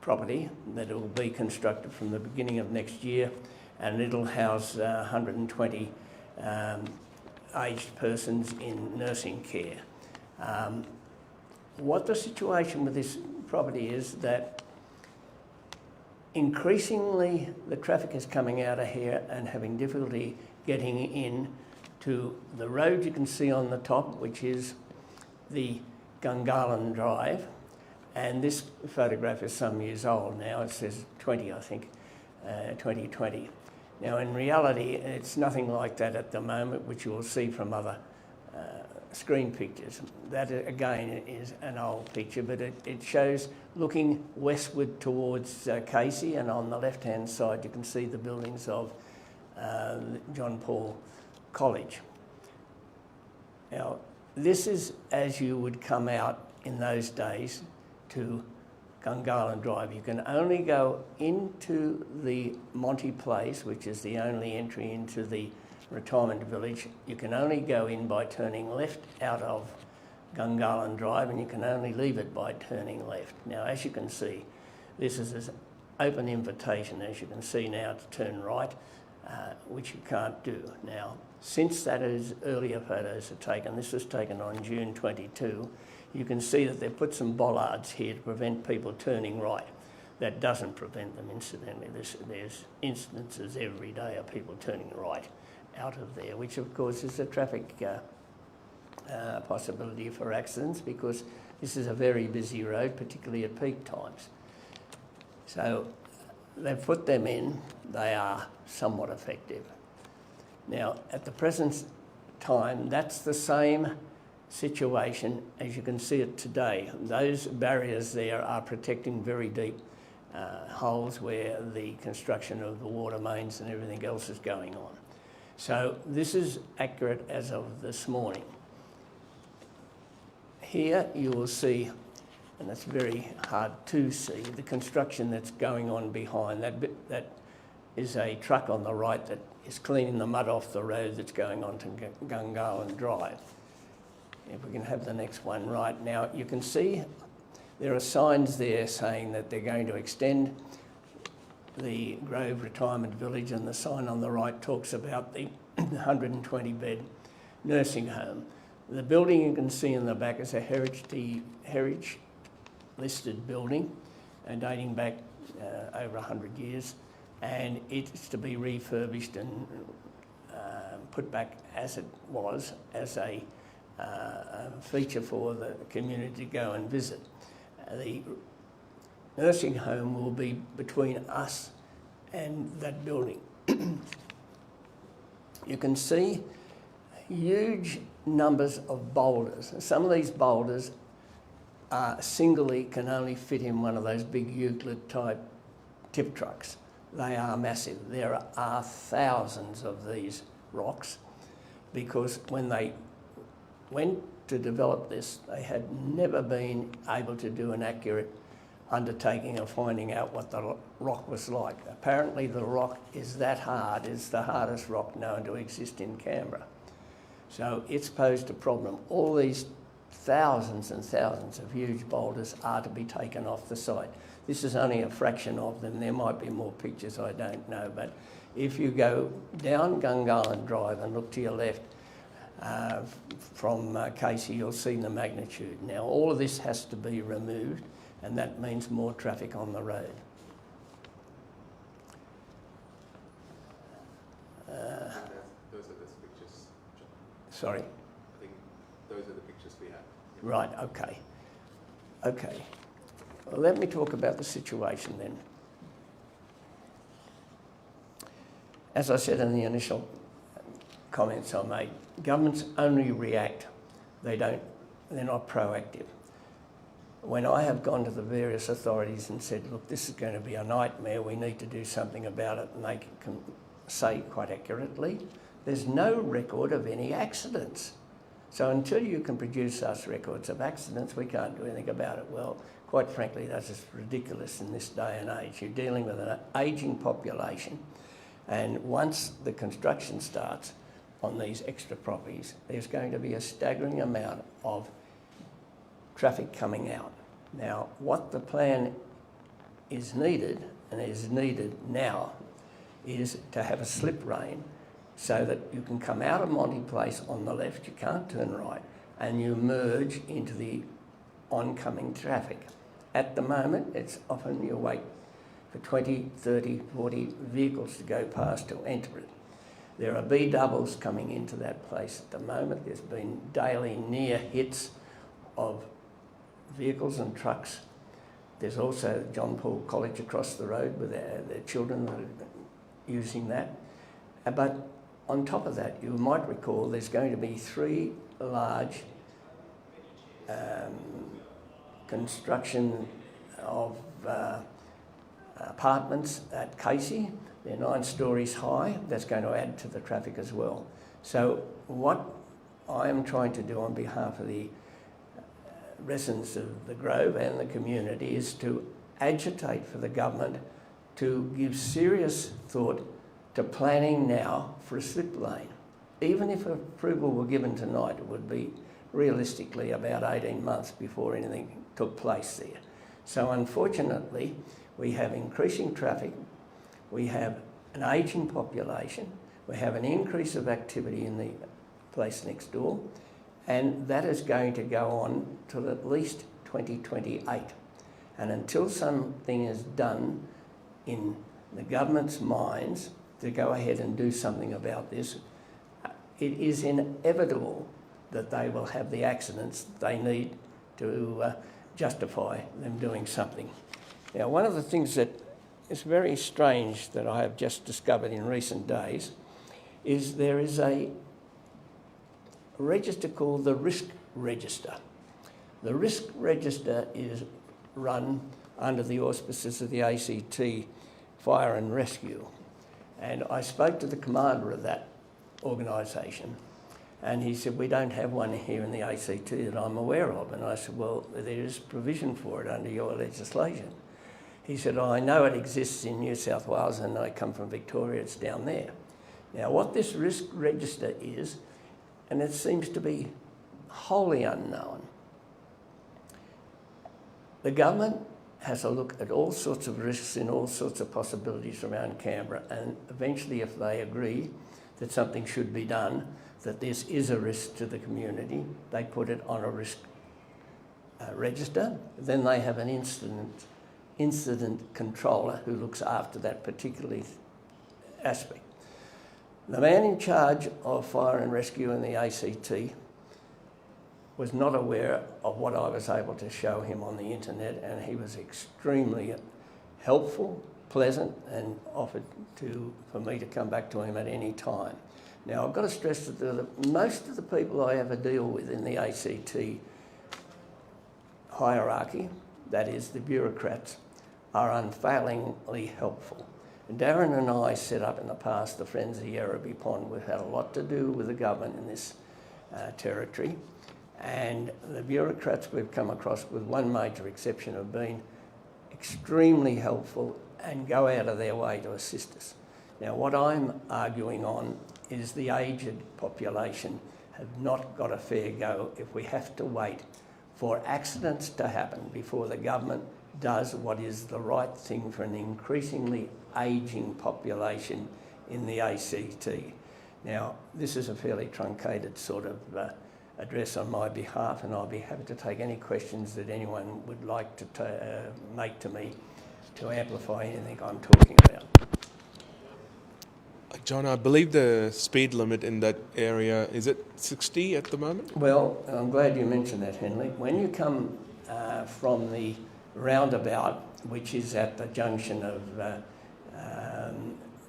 property that will be constructed from the beginning of next year, and it'll house 120 aged persons in nursing care. What the situation with this property is that increasingly the traffic is coming out of here and having difficulty getting in to the road you can see on the top, which is the Gungahlin Drive. And this photograph is some years old now. It says 20, I think, 2020. Now, in reality, it's nothing like that at the moment, which you will see from other screen pictures. That, again, is an old picture, but it shows looking westward towards Casey, and on the left-hand side you can see the buildings of John Paul College. Now, this is as you would come out in those days to Gungahlin Drive. You can only go into the Monty Place, which is the only entry into the retirement village. You can only go in by turning left out of Gungahlin Drive, and you can only leave it by turning left. Now, as you can see, this is an open invitation, as you can see now, to turn right, which you can't do. Now, since that is earlier photos are taken, this was taken on June 22, you can see that they've put some bollards here to prevent people turning right. That doesn't prevent them, incidentally. There's instances every day of people turning right out of there, which of course is a traffic possibility for accidents, because this is a very busy road, particularly at peak times. So they've put them in. They are somewhat effective. Now, at the present time, that's the same situation as you can see it today. Those barriers there are protecting very deep holes where the construction of the water mains and everything else is going on. So this is accurate as of this morning. Here you will see, and it's very hard to see, the construction that's going on behind. That is a truck on the right that is cleaning the mud off the road that's going on to Gungahlin Drive. If we can have the next one right. Now, you can see there are signs there saying that they're going to extend the Grove Retirement Village, and the sign on the right talks about the 120-bed nursing home. The building you can see in the back is a heritage listed building dating back over 100 years, and it's to be refurbished and put back as it was, as a feature for the community to go and visit. The nursing home will be between us and that building. You can see huge numbers of boulders. Some of these boulders singly can only fit in one of those big Euclid type tip trucks. They are massive. There are thousands of these rocks, because when they went to develop this, they had never been able to do an accurate undertaking of finding out what the rock was like. Apparently the rock is that hard. It's the hardest rock known to exist in Canberra. So it's posed a problem. All these thousands and thousands of huge boulders are to be taken off the site. This is only a fraction of them. There might be more pictures, I don't know. But if you go down Gungahlin Drive and look to your left from Casey, you'll see the magnitude. Now, all of this has to be removed, and that means more traffic on the road. Those are the pictures. Sorry? I think those are the pictures we have. Right, okay. Okay. Well, let me talk about the situation then. As I said in the initial comments I made, governments only react. They're not proactive. When I have gone to the various authorities and said, look, this is going to be a nightmare, we need to do something about it, and they can say quite accurately, there's no record of any accidents. So until you can produce us records of accidents, we can't do anything about it. Well, quite frankly, that's just ridiculous in this day and age. You're dealing with an ageing population, and once the construction starts on these extra properties, there's going to be a staggering amount of traffic coming out. Now, what the plan is needed, and is needed now, is to have a slip lane so that you can come out of Monty Place on the left, you can't turn right, and you merge into the oncoming traffic. At the moment, it's often you wait for 20, 30, 40 vehicles to go past to enter it. There are B-doubles coming into that place at the moment. There's been daily near hits of vehicles and trucks. There's also John Paul College across the road with their children that are using that. But on top of that, you might recall there's going to be 3 large construction of apartments at Casey. They're 9 stories high. That's going to add to the traffic as well. So what I am trying to do on behalf of the residents of the Grove and the community is to agitate for the government to give serious thought to planning now for a slip lane. Even if approval were given tonight, it would be realistically about 18 months before anything took place there. So unfortunately, we have increasing traffic, we have an ageing population, we have an increase of activity in the place next door, and that is going to go on till at least 2028. And until something is done in the government's minds to go ahead and do something about this, it is inevitable that they will have the accidents they need to justify them doing something. Now, one of the things that is very strange that I have just discovered in recent days is there is a register called the Risk Register. The Risk Register is run under the auspices of the ACT Fire and Rescue. And I spoke to the commander of that organisation, and he said, we don't have one here in the ACT that I'm aware of. And I said, well, there is provision for it under your legislation. He said, oh, I know it exists in New South Wales, and I come from Victoria, it's down there. Now, what this risk register is, and it seems to be wholly unknown, the government has a look at all sorts of risks and all sorts of possibilities around Canberra, and eventually, if they agree that something should be done, that this is a risk to the community, they put it on a risk register. Then they have an incident controller who looks after that particular aspect. The man in charge of fire and rescue in the ACT was not aware of what I was able to show him on the internet, and he was extremely helpful, pleasant, and offered for me to come back to him at any time. Now, I've got to stress that most of the people I ever deal with in the ACT hierarchy, that is the bureaucrats, are unfailingly helpful. And Darren and I set up in the past the Friends of Yerrabee Pond. We've had a lot to do with the government in this territory, and the bureaucrats we've come across, with one major exception, have been extremely helpful and go out of their way to assist us. Now, what I'm arguing on is the aged population have not got a fair go if we have to wait for accidents to happen before the government does what is the right thing for an increasingly ageing population in the ACT. Now, this is a fairly truncated sort of address on my behalf, and I'll be happy to take any questions that anyone would like to make to me to amplify anything I'm talking about. John, I believe the speed limit in that area, is it 60 at the moment? Well, I'm glad you mentioned that, Henley. When you come from the roundabout, which is at the junction of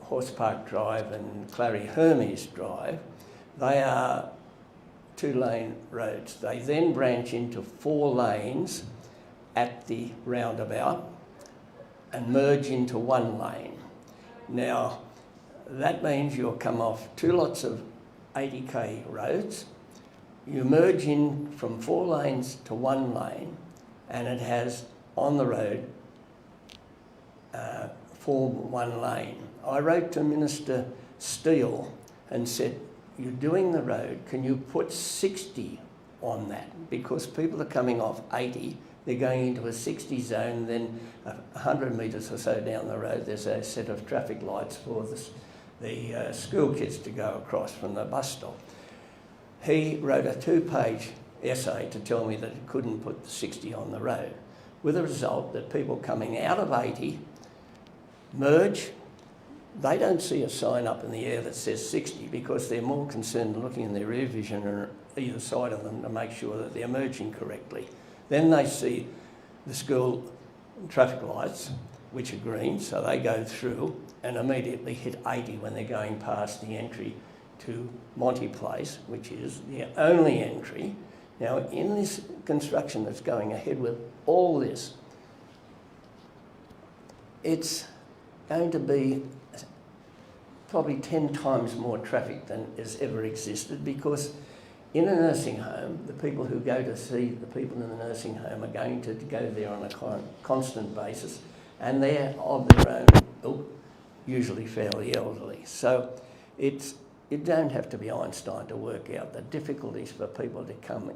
Horse Park Drive and Clary Hermes Drive, they are two-lane roads. They then branch into 4 lanes at the roundabout and merge into 1 lane. Now, that means you'll come off 2 lots of 80k roads, you merge in from 4 lanes to 1 lane, and it has on the road form 1 lane. I wrote to Minister Steele and said, you're doing the road, can you put 60 on that? Because people are coming off 80, they're going into a 60 zone, then 100 metres or so down the road there's a set of traffic lights for the school kids to go across from the bus stop. He wrote a 2-page essay to tell me that he couldn't put the 60 on the road, with the result that people coming out of 80 merge. They don't see a sign up in the air that says 60 because they're more concerned looking in their rear vision or either side of them to make sure that they're merging correctly. Then they see the school traffic lights, which are green, so they go through and immediately hit 80 when they're going past the entry to Monty Place, which is the only entry. Now, in this construction that's going ahead with all this, it's going to be probably 10 times more traffic than has ever existed, because in a nursing home, the people who go to see the people in the nursing home are going to go there on a constant basis, and they're of their own ilk, usually fairly elderly. So you don't have to be Einstein to work out the difficulties for people to come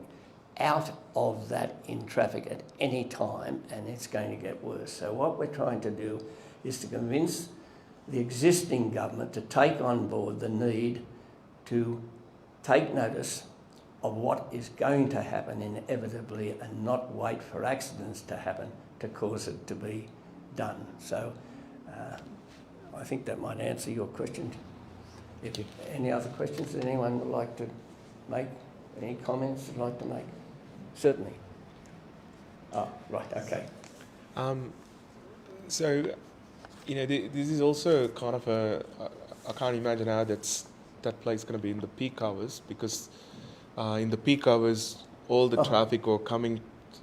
out of that in traffic at any time, and it's going to get worse. So what we're trying to do is to convince the existing government to take on board the need to take notice of what is going to happen inevitably and not wait for accidents to happen to cause it to be done. So I think that might answer your question. If any other questions that anyone would like to make, any comments they'd like to make? Certainly. Oh, right, okay. So, you know, this is also kind of I can't imagine how that place is going to be in the peak hours, because in the peak hours, all the traffic are coming,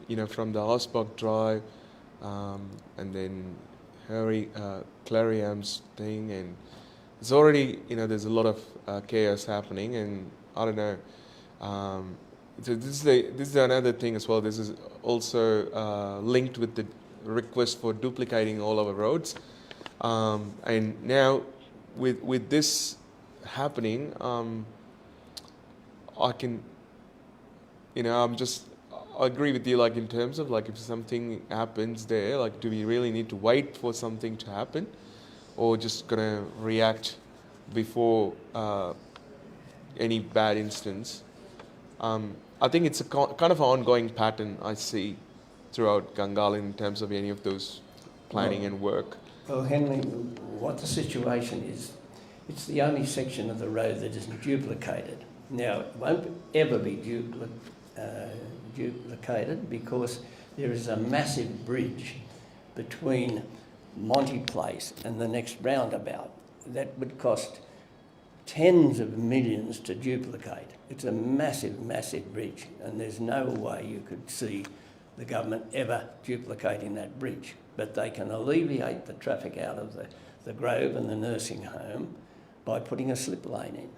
you know, from the Osbach Drive, and then Clariam's thing, and it's already, you know, there's a lot of chaos happening, and I don't know. So this is another thing as well. This is also linked with the request for duplicating all our roads, and now with this happening, I can, you know, I agree with you, like, in terms of, like, if something happens there, like, do we really need to wait for something to happen, or just gonna react before any bad instance? I think it's a kind of an ongoing pattern I see throughout Gungahlin in terms of any of those planning and work. Well, Henry, what the situation is, it's the only section of the road that isn't duplicated. Now, it won't ever be duplicated because there is a massive bridge between Monty Place and the next roundabout that would cost tens of millions to duplicate. It's a massive, massive bridge, and there's no way you could see the government ever duplicating that bridge. But they can alleviate the traffic out of the Grove and the nursing home by putting a slip lane in.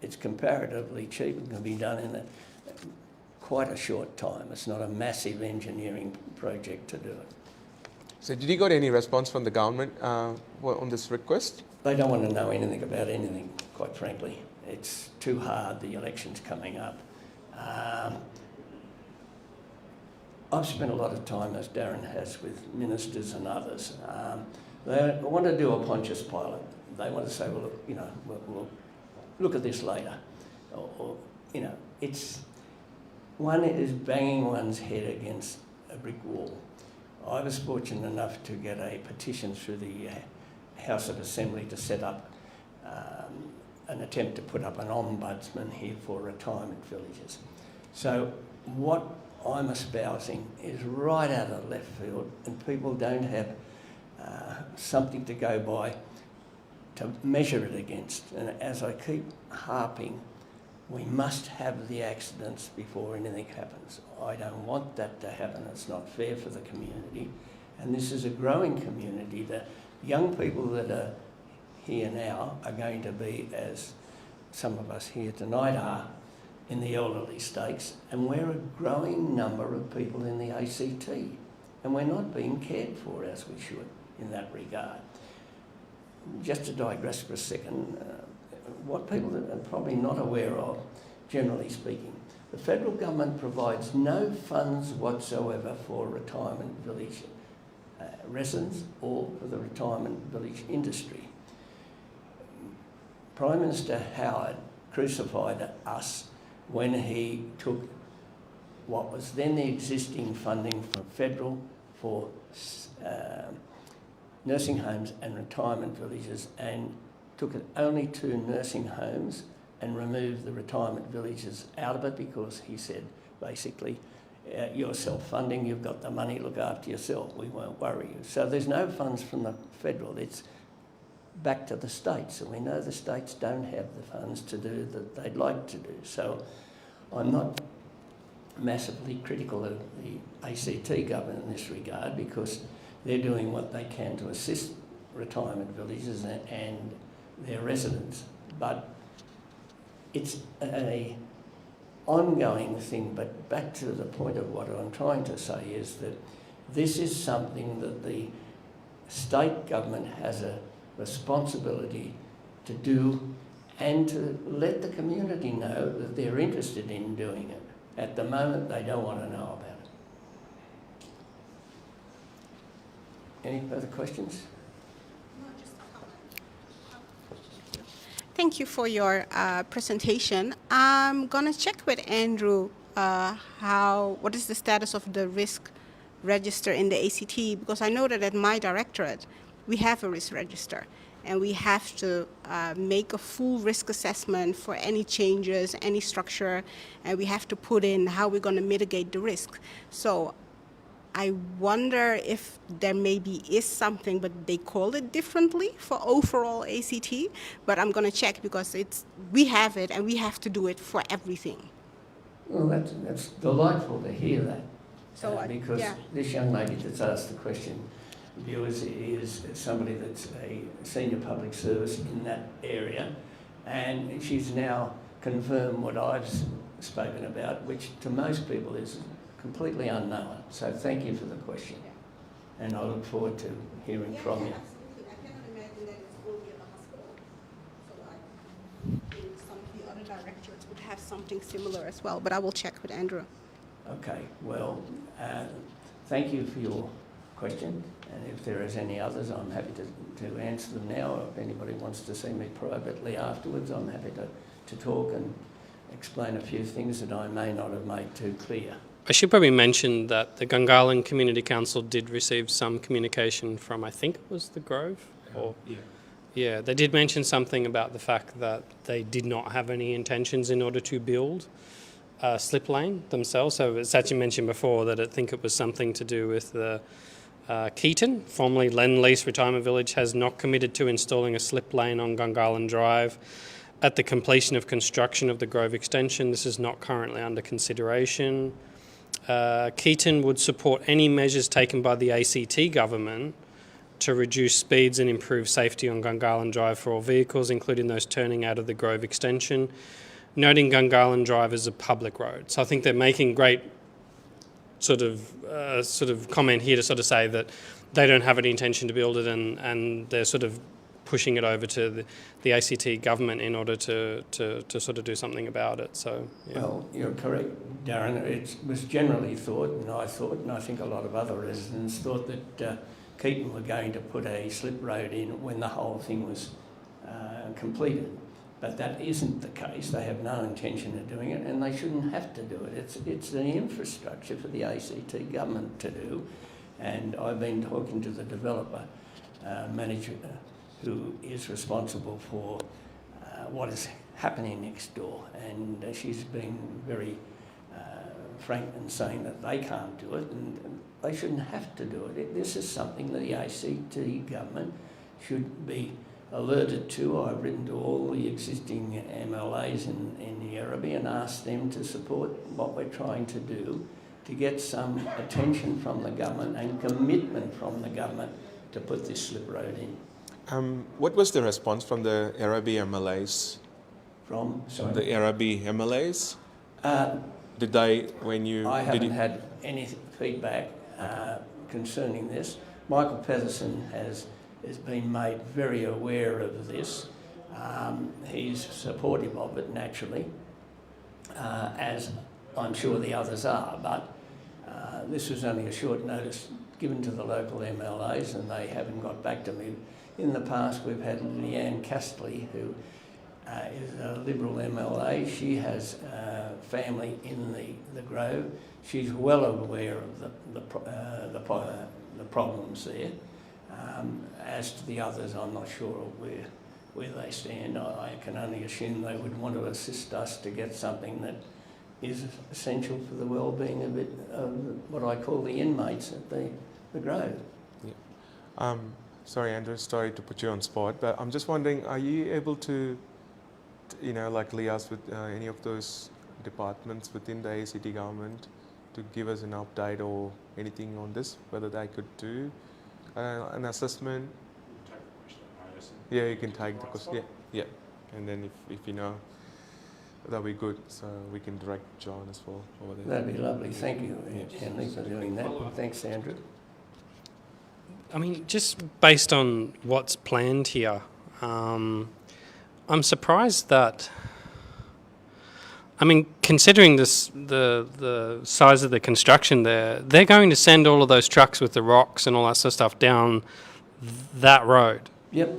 It's comparatively cheap and can be done in quite a short time. It's not a massive engineering project to do it. So did you got any response from the government on this request? They don't want to know anything about anything, quite frankly. It's too hard, the election's coming up. I've spent a lot of time, as Darren has, with ministers and others. They want to do a Pontius Pilate. They want to say, well, look, you know, we'll look at this later. Or, you know, one is banging one's head against a brick wall. I was fortunate enough to get a petition through the House of Assembly to set up an attempt to put up an ombudsman here for retirement villages. So what I'm espousing is right out of left field, and people don't have something to go by to measure it against. And as I keep harping, we must have the accidents before anything happens. I don't want that to happen. It's not fair for the community. And this is a growing community. The young people that are here now are going to be, as some of us here tonight are, in the elderly stakes, and we're a growing number of people in the ACT, and we're not being cared for as we should in that regard. Just to digress for a second, what people are probably not aware of, generally speaking, the federal government provides no funds whatsoever for retirement village residents or for the retirement village industry. Prime Minister Howard crucified us when he took what was then the existing funding from federal for nursing homes and retirement villages and took it only to nursing homes and removed the retirement villages out of it because he said, basically, you're self-funding, you've got the money, look after yourself, we won't worry you. So there's no funds from the federal, it's back to the states, and we know the states don't have the funds to do that they'd like to do. So I'm not massively critical of the ACT government in this regard because they're doing what they can to assist retirement villages and their residents. But it's a ongoing thing. But back to the point of what I'm trying to say is that this is something that the state government has a responsibility to do and to let the community know that they're interested in doing it. At the moment, they don't want to know about it. Any further questions? Thank you for your presentation. I'm going to check with Andrew what is the status of the risk register in the ACT, because I know that at my directorate we have a risk register and we have to make a full risk assessment for any changes, any structure, and we have to put in how we're going to mitigate the risk. So I wonder if there maybe is something, but they call it differently for overall ACT, but I'm going to check because we have it and we have to do it for everything. Well, that's delightful to hear that. So because this young lady that's asked the question, viewers, is somebody that's a senior public service in that area, and she's now confirmed what I've spoken about, which to most people is completely unknown. So thank you for the question, and I look forward to hearing from you. Absolutely. I cannot imagine that it's only at the hospital. So I think some of the other directorates would have something similar as well, but I will check with Andrew. Okay, well, thank you for your question, and if there is any others, I'm happy to answer them now. If anybody wants to see me privately afterwards, I'm happy to talk and explain a few things that I may not have made too clear. I should probably mention that the Gungahlin Community Council did receive some communication from, I think it was the Grove? Yeah, they did mention something about the fact that they did not have any intentions in order to build a slip lane themselves. So as Sachin mentioned before, that I think it was something to do with the Keaton, formerly Lend-Lease Retirement Village, has not committed to installing a slip lane on Gungahlin Drive. At the completion of construction of the Grove extension, this is not currently under consideration. Keaton would support any measures taken by the ACT government to reduce speeds and improve safety on Gungahlin Drive for all vehicles, including those turning out of the Grove extension, noting Gungahlin Drive as a public road. So I think they're making great sort of comment here to sort of say that they don't have any intention to build it, and they're sort of pushing it over to the ACT government in order to sort of do something about it. So, yeah. Well, you're correct, Darren. It was generally thought, and I think a lot of other residents thought that Keaton were going to put a slip road in when the whole thing was completed. But that isn't the case. They have no intention of doing it, and they shouldn't have to do it. It's the infrastructure for the ACT government to do. And I've been talking to the developer manager who is responsible for what is happening next door, and she's been very frank in saying that they can't do it and they shouldn't have to do it. This is something that the ACT government should be alerted to. I've written to all the existing MLAs in the Yarrabee and asked them to support what we're trying to do to get some attention from the government and commitment from the government to put this slip road in. What was the response from the Yarrabee MLAs? The Yarrabee MLAs? Did they, when you... I haven't had any feedback concerning this. Michael Pedersen has been made very aware of this. He's supportive of it, naturally, as I'm sure the others are, but this was only a short notice given to the local MLAs and they haven't got back to me. In the past, we've had Leanne Castley, who is a Liberal MLA. She has family in the Grove. She's well aware of the problems there. As to the others, I'm not sure where they stand. I can only assume they would want to assist us to get something that is essential for the well-being of what I call the inmates at the Grove. Yeah. Sorry, Andrew, sorry to put you on spot, but I'm just wondering, are you able to liaise with any of those departments within the ACT government to give us an update or anything on this, whether they could do an assessment? Take the question, Yeah, you can take the question. Yeah. And then if you know, that'll be good. So we can direct John as well over there. That'd be lovely. Thank you, Henley, for doing that. Thanks, Andrew. I mean, just based on what's planned here, I'm surprised that. I mean, considering this, the size of the construction there, they're going to send all of those trucks with the rocks and all that sort of stuff down that road. Yep.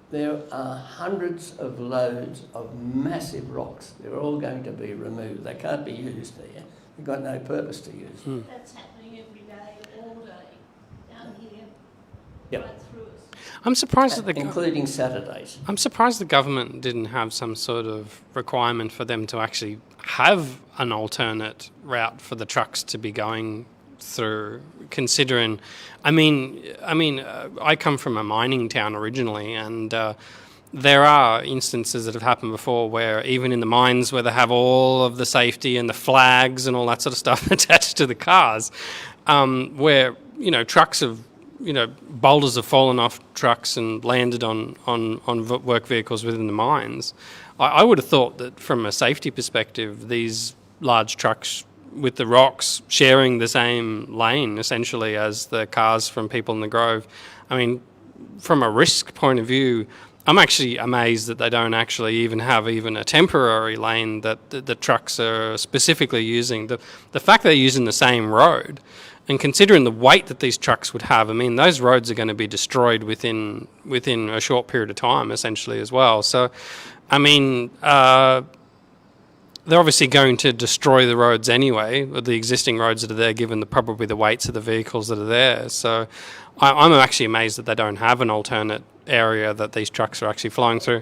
There are hundreds of loads of massive rocks. They're all going to be removed. They can't be used there. They've got no purpose to use them. That's happening every day, all day, down here, Yep. right through us. I'm surprised that Including Saturdays. I'm surprised the government didn't have some sort of requirement for them to actually have an alternate route for the trucks to be going through. Considering, I come from a mining town originally, and there are instances that have happened before where even in the mines where they have all of the safety and the flags and all that sort of stuff attached to the cars, where trucks have. Boulders have fallen off trucks and landed on work vehicles within the mines. I would have thought that from a safety perspective, these large trucks with the rocks sharing the same lane, essentially, as the cars from people in the Grove. I mean, from a risk point of view, I'm actually amazed that they don't actually even have even a temporary lane that the trucks are specifically using. The fact they're using the same road, and considering the weight that these trucks would have, I mean, those roads are going to be destroyed within a short period of time, essentially, as well. So, I mean, they're obviously going to destroy the roads anyway, the existing roads that are there, given probably the weights of the vehicles that are there. So, I'm actually amazed that they don't have an alternate area that these trucks are actually flying through.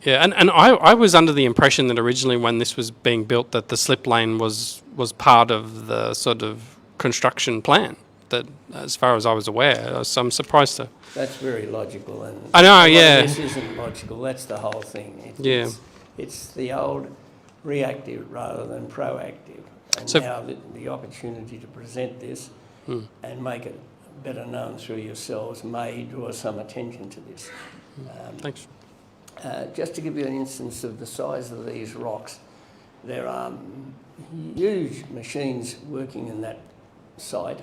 Yeah, and I was under the impression that originally when this was being built that the slip lane was part of the sort of construction plan, that as far as I was aware. So I'm surprised to... That's very logical. And I know, yeah. This isn't logical. That's the whole thing. It's the old reactive rather than proactive. And So- now the opportunity to present this and make it better known through yourselves may draw some attention to this. Thanks. Just to give you an instance of the size of these rocks, there are huge machines working in that site.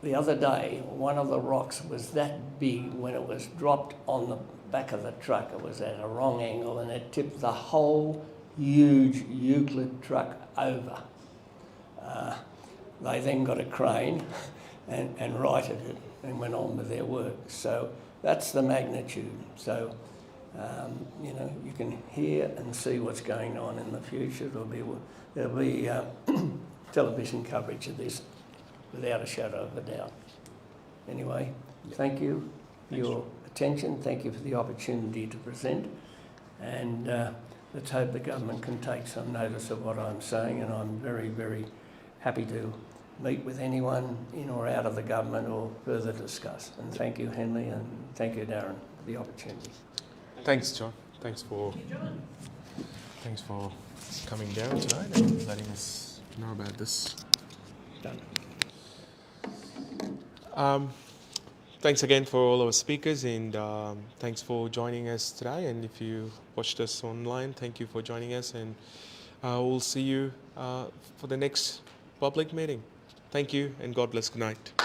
The other day, one of the rocks was that big when it was dropped on the back of the truck. It was at a wrong angle and it tipped the whole huge Euclid truck over. They then got a crane and righted it and went on with their work. So that's the magnitude. So, you can hear and see what's going on in the future. There'll be television coverage of this without a shadow of a doubt. Anyway, thank you for your attention. Thank you for the opportunity to present. And let's hope the government can take some notice of what I'm saying. And I'm very, very happy to meet with anyone in or out of the government or further discuss. And thank you, Henley, and thank you, Darren, for the opportunity. Thanks, John. Thanks for coming down tonight and letting us know about this. Done. Thanks again for all our speakers, and thanks for joining us today. And if you watched us online, thank you for joining us, and we'll see you for the next public meeting. Thank you, and God bless. Good night.